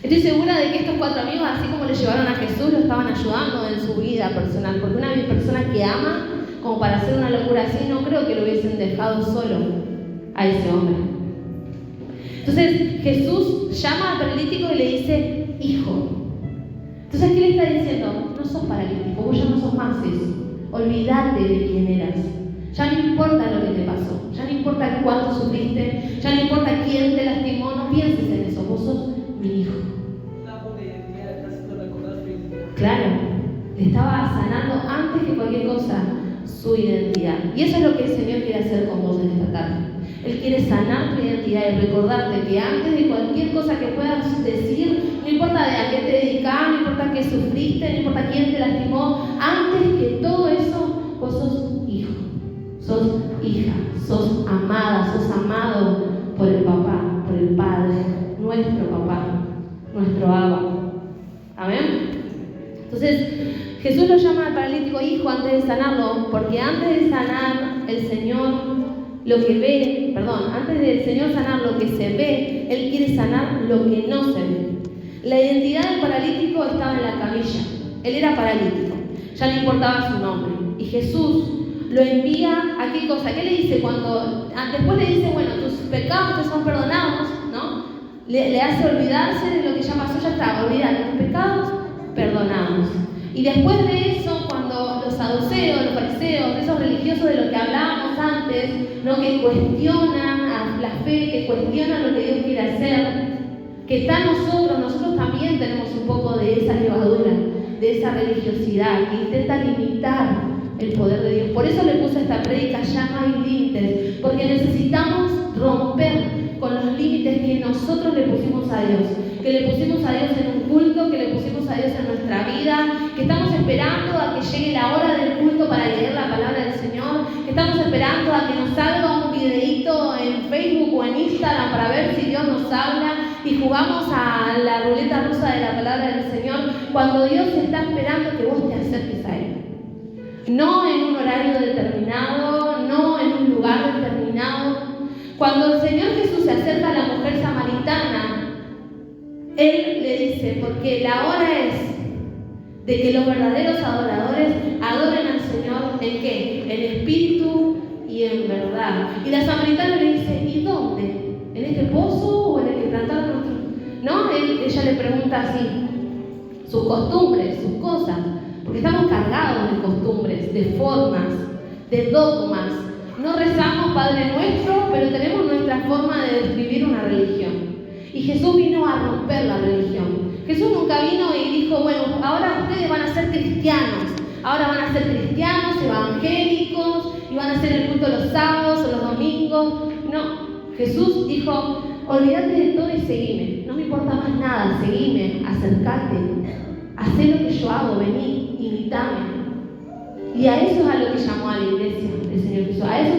Speaker 1: Estoy segura de que estos 4 amigos, así como le llevaron a Jesús, lo estaban ayudando en su vida personal. Porque una persona que ama, como para hacer una locura así, no creo que lo hubiesen dejado solo a ese hombre. Entonces Jesús llama al paralítico y le dice, hijo. Entonces, ¿qué le está diciendo? No sos paralítico, vos ya no sos más eso. Olvídate de quién eras. Ya no importa lo que te pasó, ya no importa cuánto sufriste, ya no importa quién te lastimó, no pienses en eso, vos sos mi hijo. Claro, le estaba sanando antes que cualquier cosa su identidad. Y eso es lo que el Señor quiere hacer con vos en esta tarde. Él quiere sanar tu identidad y recordarte que antes de cualquier cosa que puedas decir, no importa de a qué te dedicás, no importa qué sufriste, no importa quién te lastimó, antes que todo eso, vos sos hijo, sos hija, sos amada, sos amado por el papá, por el Padre, nuestro papá, nuestro Abba. Amén. Entonces, Jesús lo llama al paralítico hijo antes de sanarlo, porque antes de sanar el Señor lo que ve, antes del Señor sanar lo que se ve, Él quiere sanar lo que no se ve. La identidad del paralítico estaba en la camilla. Él era paralítico, ya no importaba su nombre. Y Jesús lo envía a qué cosa. ¿Qué le dice cuando? Después le dice, bueno, tus pecados te son perdonados, ¿no? Le hace olvidarse de lo que ya pasó, ya está, olvídate, tus pecados perdonados. Y después de eso, cuando los saduceos, los fariseos, esos religiosos de los que hablábamos antes, ¿no? Que cuestionan a la fe, que cuestionan lo que Dios quiere hacer, que está en nosotros también tenemos un poco de esa levadura, de esa religiosidad que intenta limitar el poder de Dios. Por eso le puse esta prédica, ya no hay límites, porque necesitamos romper con los límites que nosotros le pusimos a Dios, que le pusimos a Dios en un culto, que le pusimos a Dios en nuestra vida, que estamos esperando a que llegue la hora del culto para leer la palabra del Señor, que estamos esperando a que nos salga un videíto en Facebook o en Instagram para ver si Dios nos habla y jugamos a la ruleta rusa de la palabra del Señor, cuando Dios está esperando que vos te acerques a Él. No en un horario determinado, no en un lugar determinado. Cuando el Señor Jesús se acerca a la mujer samaritana, Él le dice, porque la hora es de que los verdaderos adoradores adoren al Señor ¿en qué? En espíritu y en verdad. Y la samaritana le dice, ¿y dónde? ¿En este pozo o en el que trataron nuestros? No, ella le pregunta así, sus costumbres, sus cosas, porque estamos cargados de costumbres, de formas, de dogmas. No rezamos Padre Nuestro, pero tenemos nuestra forma de describir una religión. Y Jesús vino a romper la religión. Jesús nunca vino y dijo, bueno, ahora ustedes van a ser cristianos. Ahora van a ser cristianos, evangélicos, y van a hacer el culto los sábados o los domingos. No, Jesús dijo, olvídate de todo y seguime. No me importa más nada, seguime, acercate. Hacé lo que yo hago, vení, imitame. Y a eso es a lo que llamó a la iglesia el Señor Jesús. A eso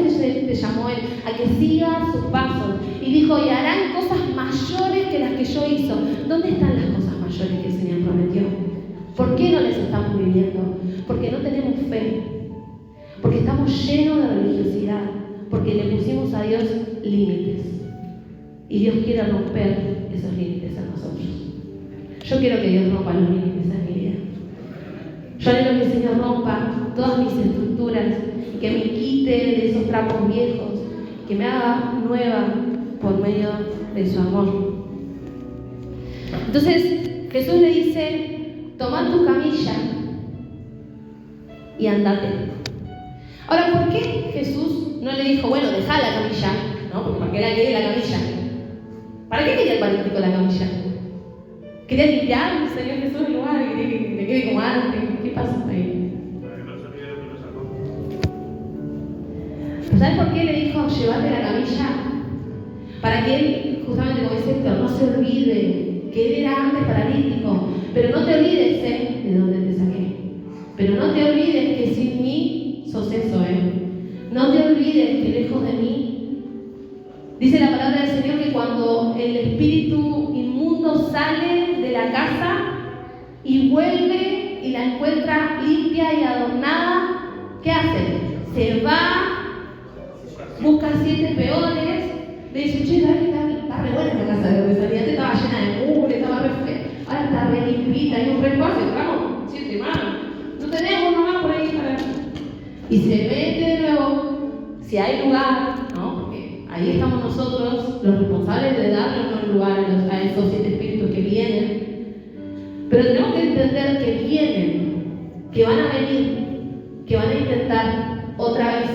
Speaker 1: te llamó Él, a que sigas sus pasos. Y dijo, y harán cosas mayores que las que yo hizo. ¿Dónde están las cosas mayores que el Señor prometió? ¿Por qué no les estamos viviendo? Porque no tenemos fe, porque estamos llenos de religiosidad, porque le pusimos a Dios límites. Y Dios quiere romper esos límites en nosotros. Yo quiero que Dios rompa los límites en mi vida. Yo anhelo que el Señor rompa todas mis estructuras y que me quite de esos trapos viejos, que me haga nueva por medio de su amor. Entonces Jesús le dice: toma tu camilla y andate. Ahora, ¿por qué Jesús no le dijo, bueno, deja la camilla? ¿No? Porque ¿para qué la quería la camilla? ¿Para qué quería el paralítico la camilla? ¿Quería limpiar el Señor Jesús el lugar? ¿Quería que le quede como antes? ¿Qué pasó ahí? ¿Sabes por qué le dijo, llévate la camilla? Para que él, justamente como dice Héctor, no se olvide que él era antes paralítico. Pero no te olvides de dónde te saqué. Pero no te olvides que sin mí sos eso, No te olvides que lejos de mí, dice la palabra del Señor que cuando el espíritu inmundo sale de la casa y vuelve y la encuentra limpia y adornada, ¿qué hace? Se va, busca 7 peones, le dice, che, está re buena la casa de donde salía, antes estaba llena de mugre, estaba re fea, ahora está re limpita, hay un re espacio, entramos 7 más, no tenemos uno más por ahí para... Y se mete de nuevo, si hay lugar, ¿no? Porque ahí estamos nosotros, los responsables de darnos un lugar a esos 7 espíritus que vienen. Pero tenemos que entender que vienen, que van a venir, que van a intentar otra vez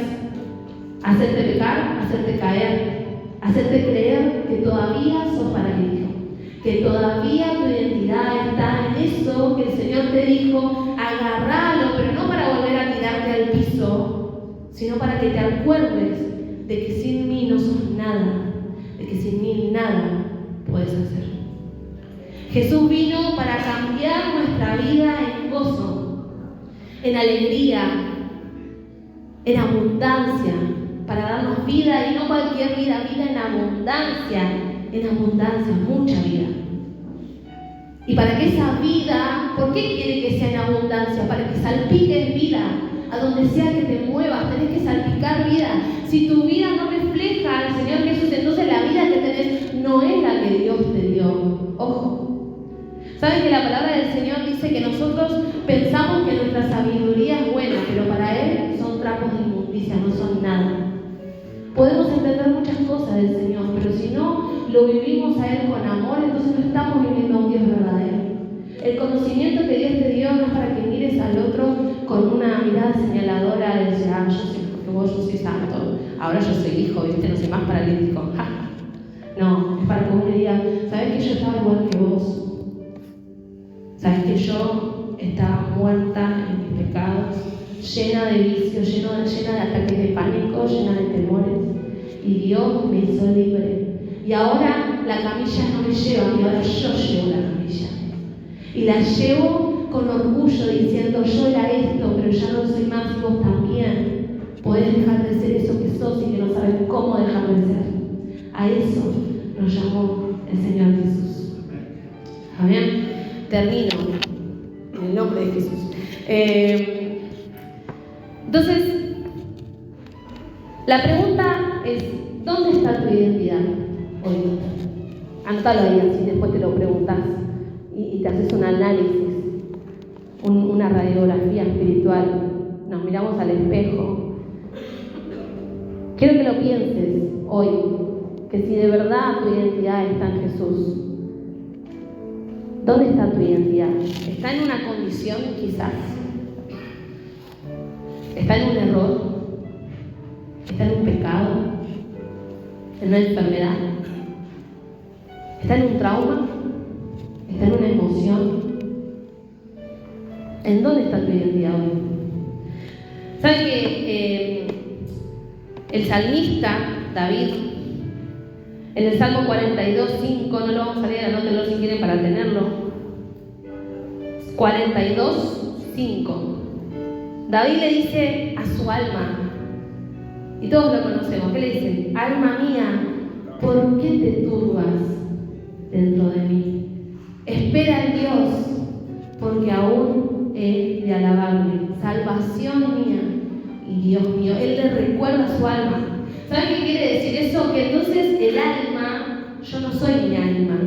Speaker 1: hacerte pecar, hacerte caer, hacerte creer que todavía sos paralítico, que todavía tu identidad está en eso que el Señor te dijo, agarralo, pero no para volver a tirarte al piso, sino para que te acuerdes de que sin mí no sos nada, de que sin mí nada puedes hacer. Jesús vino para cambiar nuestra vida en gozo, en alegría, en abundancia, para darnos vida, y no cualquier vida, vida en abundancia, mucha vida. Y para que esa vida, ¿por qué quiere que sea en abundancia? Para que salpiques vida, a donde sea que te muevas, tenés que salpicar vida. Si tu vida no refleja al Señor Jesús, entonces la vida que tenés no es la que Dios te dio. Ojo. ¿Saben que la palabra del Señor dice que nosotros pensamos que nuestra sabiduría es buena, pero para Él son trapos de inmundicia, no son nada? Podemos entender muchas cosas del Señor, pero si no lo vivimos a Él con amor, entonces no estamos viviendo a un Dios verdadero. El conocimiento que Dios te dio no es para que mires al otro con una mirada señaladora de decir, yo sé, porque yo soy santo, ahora yo soy hijo, ¿viste? No soy más paralítico. No, es para que vos le digas, ¿sabés que yo estaba igual que vos? ¿Sabes que yo estaba muerta en mis pecados, llena de vicios, llena de ataques de pánico, llena de temores? Y Dios me hizo libre. Y ahora la camilla no me lleva a mí, ahora yo llevo la camilla. Y la llevo con orgullo diciendo, yo era esto, pero ya no soy más, y vos también. Podés dejar de ser eso que sos y que no sabes cómo dejar de ser. A eso nos llamó el Señor Jesús. Amén. Termino en el nombre de Jesús. Entonces, la pregunta es, ¿dónde está tu identidad hoy? Anótalo ahí, así después te lo preguntas y te haces un análisis, una radiografía espiritual. Nos miramos al espejo. Quiero que lo pienses hoy, que si de verdad tu identidad está en Jesús, ¿dónde está tu identidad? ¿Está en una condición quizás? ¿Está en un error? ¿Está en un pecado? ¿En una enfermedad? ¿Está en un trauma? ¿Está en una emoción? ¿En dónde está tu identidad hoy? ¿Saben que el salmista David, en el Salmo 42:5, no lo vamos a leer, anótenlo si quieren para tenerlo. 42:5. David le dice a su alma, y todos lo conocemos, ¿qué le dice? Alma mía, ¿por qué te turbas dentro de mí? Espera en Dios, porque aún he de alabarle. Salvación mía y Dios mío. Él le recuerda su alma. ¿Saben qué quiere decir eso? Que entonces el alma, yo no soy mi alma.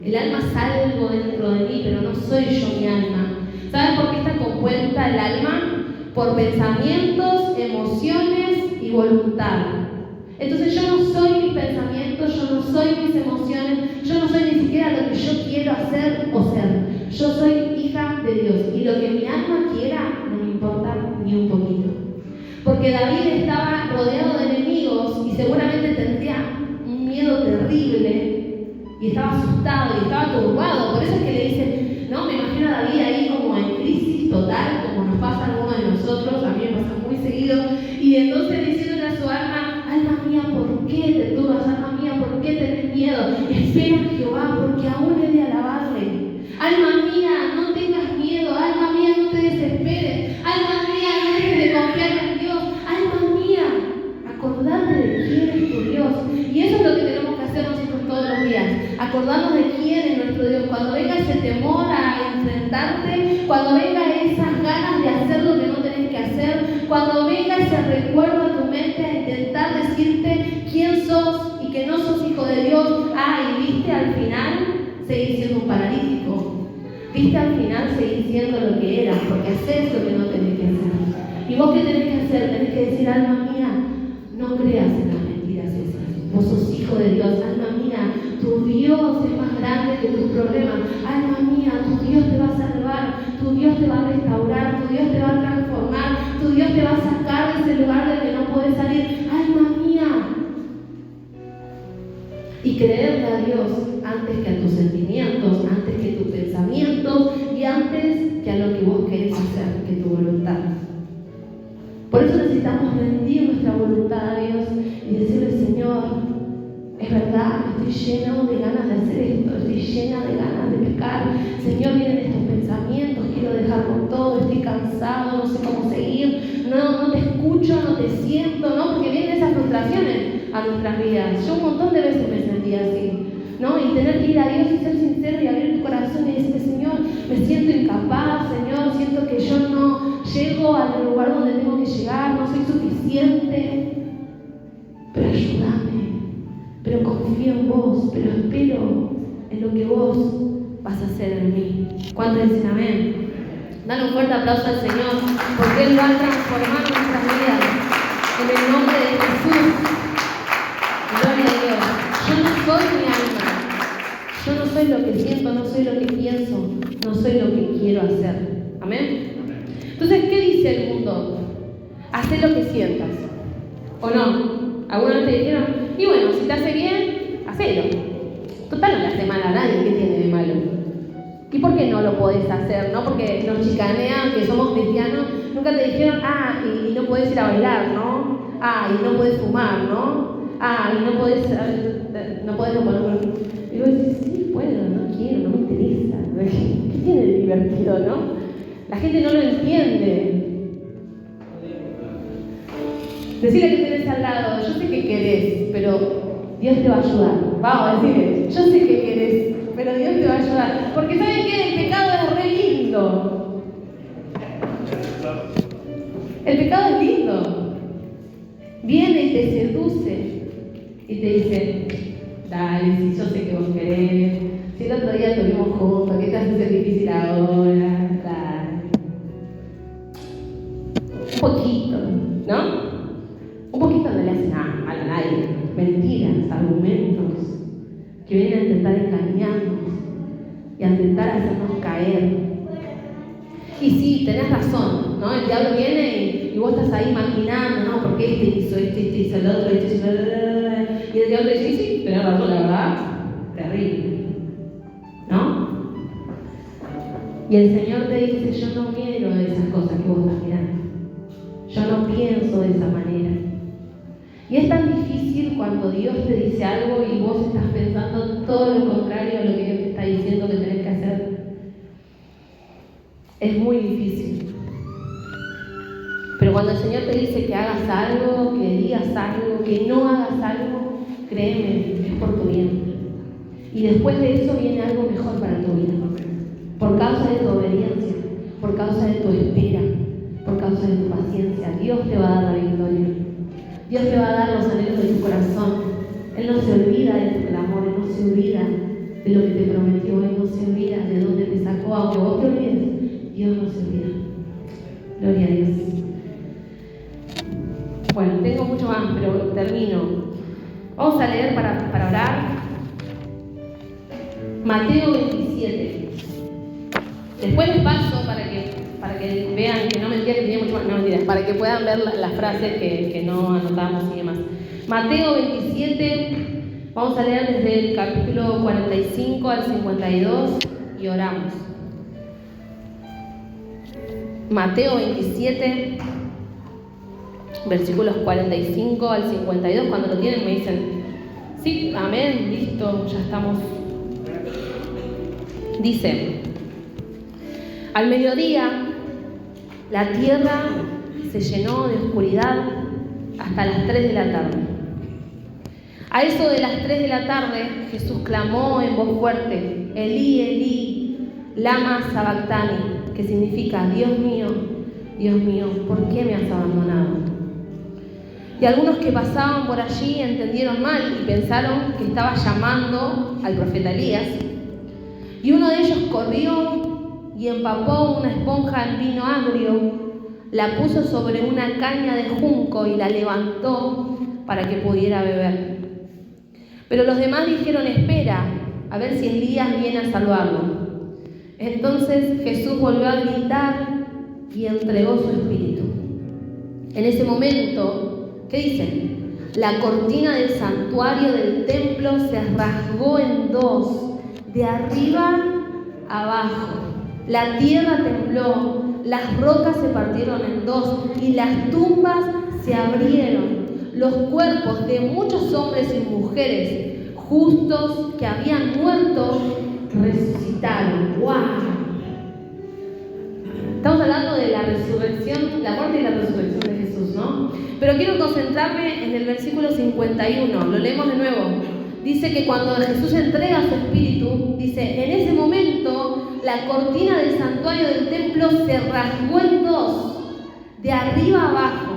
Speaker 1: El alma es algo dentro de mí, pero no soy yo mi alma. ¿Saben por qué está compuesta el alma? Por pensamientos, emociones y voluntad. Entonces yo no soy mis pensamientos, yo no soy mis emociones, yo no soy ni siquiera lo que yo quiero hacer o ser. Yo soy hija de Dios y lo que mi alma quiera no me importa ni un poquito. Porque David estaba rodeado de enemigos y seguramente tendría un miedo terrible y estaba asustado y estaba turbado. Por eso es que le dice, no, me imagino a David ahí como en crisis total, como nos pasa a algunos de nosotros, a mí me pasa muy seguido, y entonces diciéndole a su alma, alma mía, ¿por qué te turbas? Alma mía, ¿por qué tenés miedo? Espera en Jehová, porque aún he de alabarle. Alma mía, no tengas miedo. Alma mía, no te desesperes. Alma mía, no dejes de confiar en Dios. Alma mía, acordate de quién es tu Dios. Y eso es lo que tenemos que hacer nosotros todos los días. Acordarnos de quién es nuestro Dios. Cuando venga ese temor a enfrentarte, cuando venga esas ganas de hacer lo que no tenés que hacer, cuando venga ese recuerdo a tu mente a intentar decirte quién sos y que no sos hijo de Dios. Y viste, al final seguís siendo un paralítico. Viste, al final seguís siendo lo que eras, porque haces lo que no tenés que hacer. ¿Y vos qué tenés que hacer? Tenés que decir, alma mía, no creas en las mentiras esas. Vos sos hijo de Dios. Alma mía, tu Dios es más grande que tus problemas. Alma mía, tu Dios te va a salvar, tu Dios te va a restaurar, tu Dios te va a transformar, tu Dios te va a sacar de ese lugar del que no puedes salir. Alma mía. Y creerle a Dios antes que a tus sentimientos, antes que tus pensamientos y antes que a lo que vos querés hacer, que tu voluntad. Por eso necesitamos rendir nuestra voluntad a Dios y decirle, Señor, es verdad, estoy lleno de ganas de hacer esto, estoy llena de ganas de pecar. Señor, vienen estos pensamientos, quiero dejar con todo, estoy cansado, no sé cómo seguir, no te escucho, no te siento, ¿no? Porque vienen esas frustraciones a nuestras vidas. Yo un montón de veces me sentí así, ¿no? Y tener que ir a Dios y ser sincero y abrir tu corazón y decirle, Señor, me siento incapaz, Señor, siento que yo no llego al lugar donde tengo que llegar, no soy suficiente, pero ayúdame, pero confío en vos, pero espero en lo que vos vas a hacer en mí. ¿Cuántos dicen amén? Dale un fuerte aplauso al Señor, porque Él va a transformar nuestras vidas en el nombre de Jesús. Gloria a Dios. Yo no soy mi alma, yo no soy lo que siento, no soy lo que pienso, no soy lo que quiero hacer. ¿Amén? Entonces, ¿qué dice el mundo? Haz lo que sientas, ¿o no? Algunos te dijeron, y bueno, si te hace bien, hacelo. Total, no le hace mal a nadie, ¿qué tiene de malo? ¿Y por qué no lo podés hacer? ¿No? Porque nos chicanean, que somos cristianos, nunca te dijeron, y no podés ir a bailar, ¿no? Y no podés fumar, ¿no? Y no podés no poner. Y vos decís, sí, puedo, no quiero, no me interesa. ¿Qué tiene de divertido, no? La gente no lo entiende. Decirle que tenés al lado, yo sé que querés, pero Dios te va a ayudar. Vamos, decirle, yo sé que querés, pero Dios te va a ayudar. Porque ¿saben qué? El pecado es re lindo. El pecado es lindo. Viene y te seduce y te dice, dale, si yo sé que vos querés, si el otro día estuvimos juntos, ¿qué te hace ser difícil ahora? Dale. Un poquito, ¿no? Un poquito no le hace nada mal a nadie. Mentiras, argumentos que vienen a intentar engañarnos y a intentar hacernos caer. Y sí, tenés razón, ¿no? El diablo viene y vos estás ahí maquinando, ¿no? Porque este hizo el otro, este hizo el... Y el diablo dice, sí, tenés razón, la verdad, terrible, ¿no? Y el Señor te dice, yo no miro esas cosas que vos estás mirando. Yo no pienso de esa manera. Y es tan difícil cuando Dios te dice algo y vos estás pensando todo lo contrario a lo que Dios te está diciendo que tenés que hacer. Es muy difícil. Pero cuando el Señor te dice que hagas algo, que digas algo, que no hagas algo, créeme, es por tu bien. Y después de eso viene algo mejor para tu vida. por causa de tu obediencia, por causa de tu espera, por causa de tu paciencia. Dios te va a dar la victoria. Dios te va a dar los anhelos de tu corazón. Él no se olvida de tu clamor, Él no se olvida de lo que te prometió, Él no se olvida de dónde te sacó, aunque vos te olvides, Dios no se olvida. Gloria a Dios. Bueno, tengo mucho más, pero termino. Vamos a leer para orar Mateo 27. Después les paso para que vean que no mentira, que tenía mucho más, no mentira, para que puedan ver las frases que no anotamos y demás. Mateo 27, vamos a leer desde el capítulo 45 al 52 y oramos. Mateo 27, versículos 45 al 52. Cuando lo tienen me dicen, sí, amén, listo, ya estamos. Dice: al mediodía la tierra se llenó de oscuridad hasta las 3 de la tarde. A eso de las 3 de la tarde Jesús clamó en voz fuerte: Elí, Elí, lama sabactani, que significa: Dios mío, ¿por qué me has abandonado? Y algunos que pasaban por allí entendieron mal y pensaron que estaba llamando al profeta Elías. Y uno de ellos corrió y empapó una esponja en vino agrio, la puso sobre una caña de junco y la levantó para que pudiera beber. Pero los demás dijeron: espera, a ver si Elías viene a salvarlo. Entonces Jesús volvió a gritar y entregó su espíritu. En ese momento, ¿qué dicen? La cortina del santuario del templo se rasgó en dos, de arriba abajo. La tierra tembló, las rocas se partieron en dos y las tumbas se abrieron. Los cuerpos de muchos hombres y mujeres justos que habían muerto resucitaron. ¡Wow! Estamos hablando de la resurrección, la muerte y la resurrección de Jesús, ¿no? Pero quiero concentrarme en el versículo 51. Lo leemos de nuevo. Dice que cuando Jesús entrega su espíritu, dice: en ese momento la cortina del santuario del templo se rasgó en dos, de arriba abajo,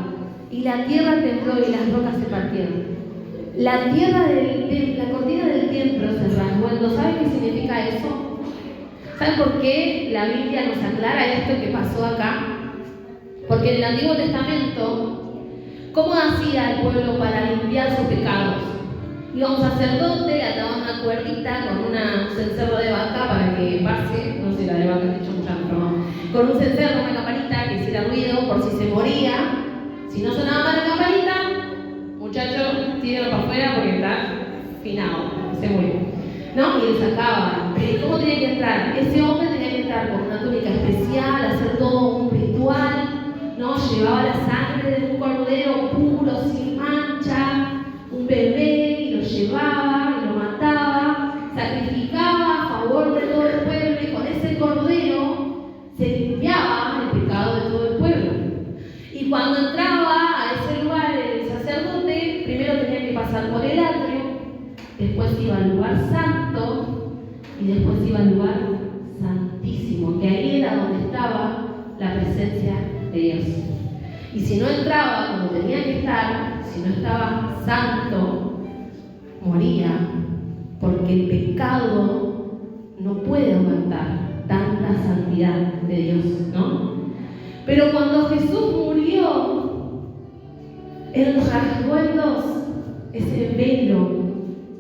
Speaker 1: y la tierra tembló y las rocas se partieron. La cortina del templo se rasgó en dos. ¿Saben qué significa eso? ¿Saben por qué la Biblia nos aclara esto que pasó acá? Porque en el Antiguo Testamento, ¿cómo hacía el pueblo para limpiar sus pecados? Iba un sacerdote, le ataban una cuerdita con un cencerro de vaca para que pase, no sé, la de vaca te he hecho mucha broma, con un cencerro, una campanita que hiciera ruido por si se moría. Si no sonaba más la campanita, muchacho, tíralo para afuera porque está finado, se murió, ¿no? Y le sacaban. Pero ¿cómo tenía que entrar? Ese hombre tenía que entrar con una túnica especial, hacer todo un ritual, ¿no? Llevaba la sangre de un cordero puro, sin mancha, un bebé, llevaba y lo mataba, sacrificaba a favor de todo el pueblo, y con ese cordero se limpiaba el pecado de todo el pueblo. Y cuando entraba a ese lugar el sacerdote, primero tenía que pasar por el atrio, después iba al lugar santo y después iba al lugar santísimo, que ahí era donde estaba la presencia de Dios. Y si no entraba como tenía que estar, si no estaba santo, moría, porque el pecado no puede aguantar tanta santidad de Dios, ¿no? Pero cuando Jesús murió, Él rasgó en dos ese velo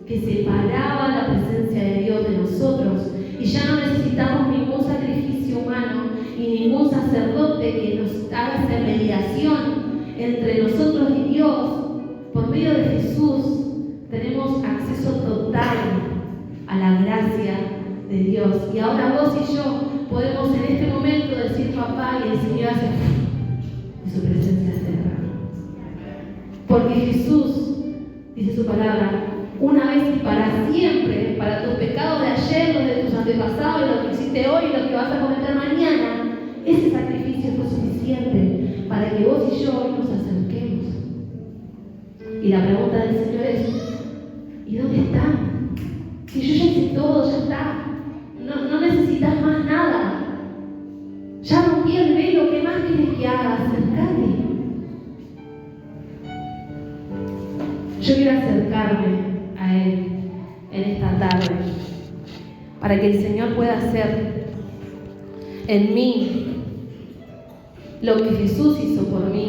Speaker 1: que separaba la presencia de Dios de nosotros, y ya no necesitamos ningún sacrificio humano y ningún sacerdote que nos haga esa mediación entre nosotros y Dios. Por medio de Jesús tenemos acceso total a la gracia de Dios. Y ahora vos y yo podemos en este momento decir: papá, y el Señor hace, y su presencia se derrama. Porque Jesús, dice su palabra, una vez y para siempre, para tus pecados de ayer, los de tus antepasados, y lo que hiciste hoy y lo que vas a cometer mañana, ese sacrificio fue suficiente para que vos y yo hoy nos acerquemos. Y la pregunta del Señor es: ¿y dónde están? Si yo ya hice todo, ya está. No necesitas más nada. confiada, acércate. Yo quiero acercarme a Él en esta tarde, para que el Señor pueda hacer en mí lo que Jesús hizo por mí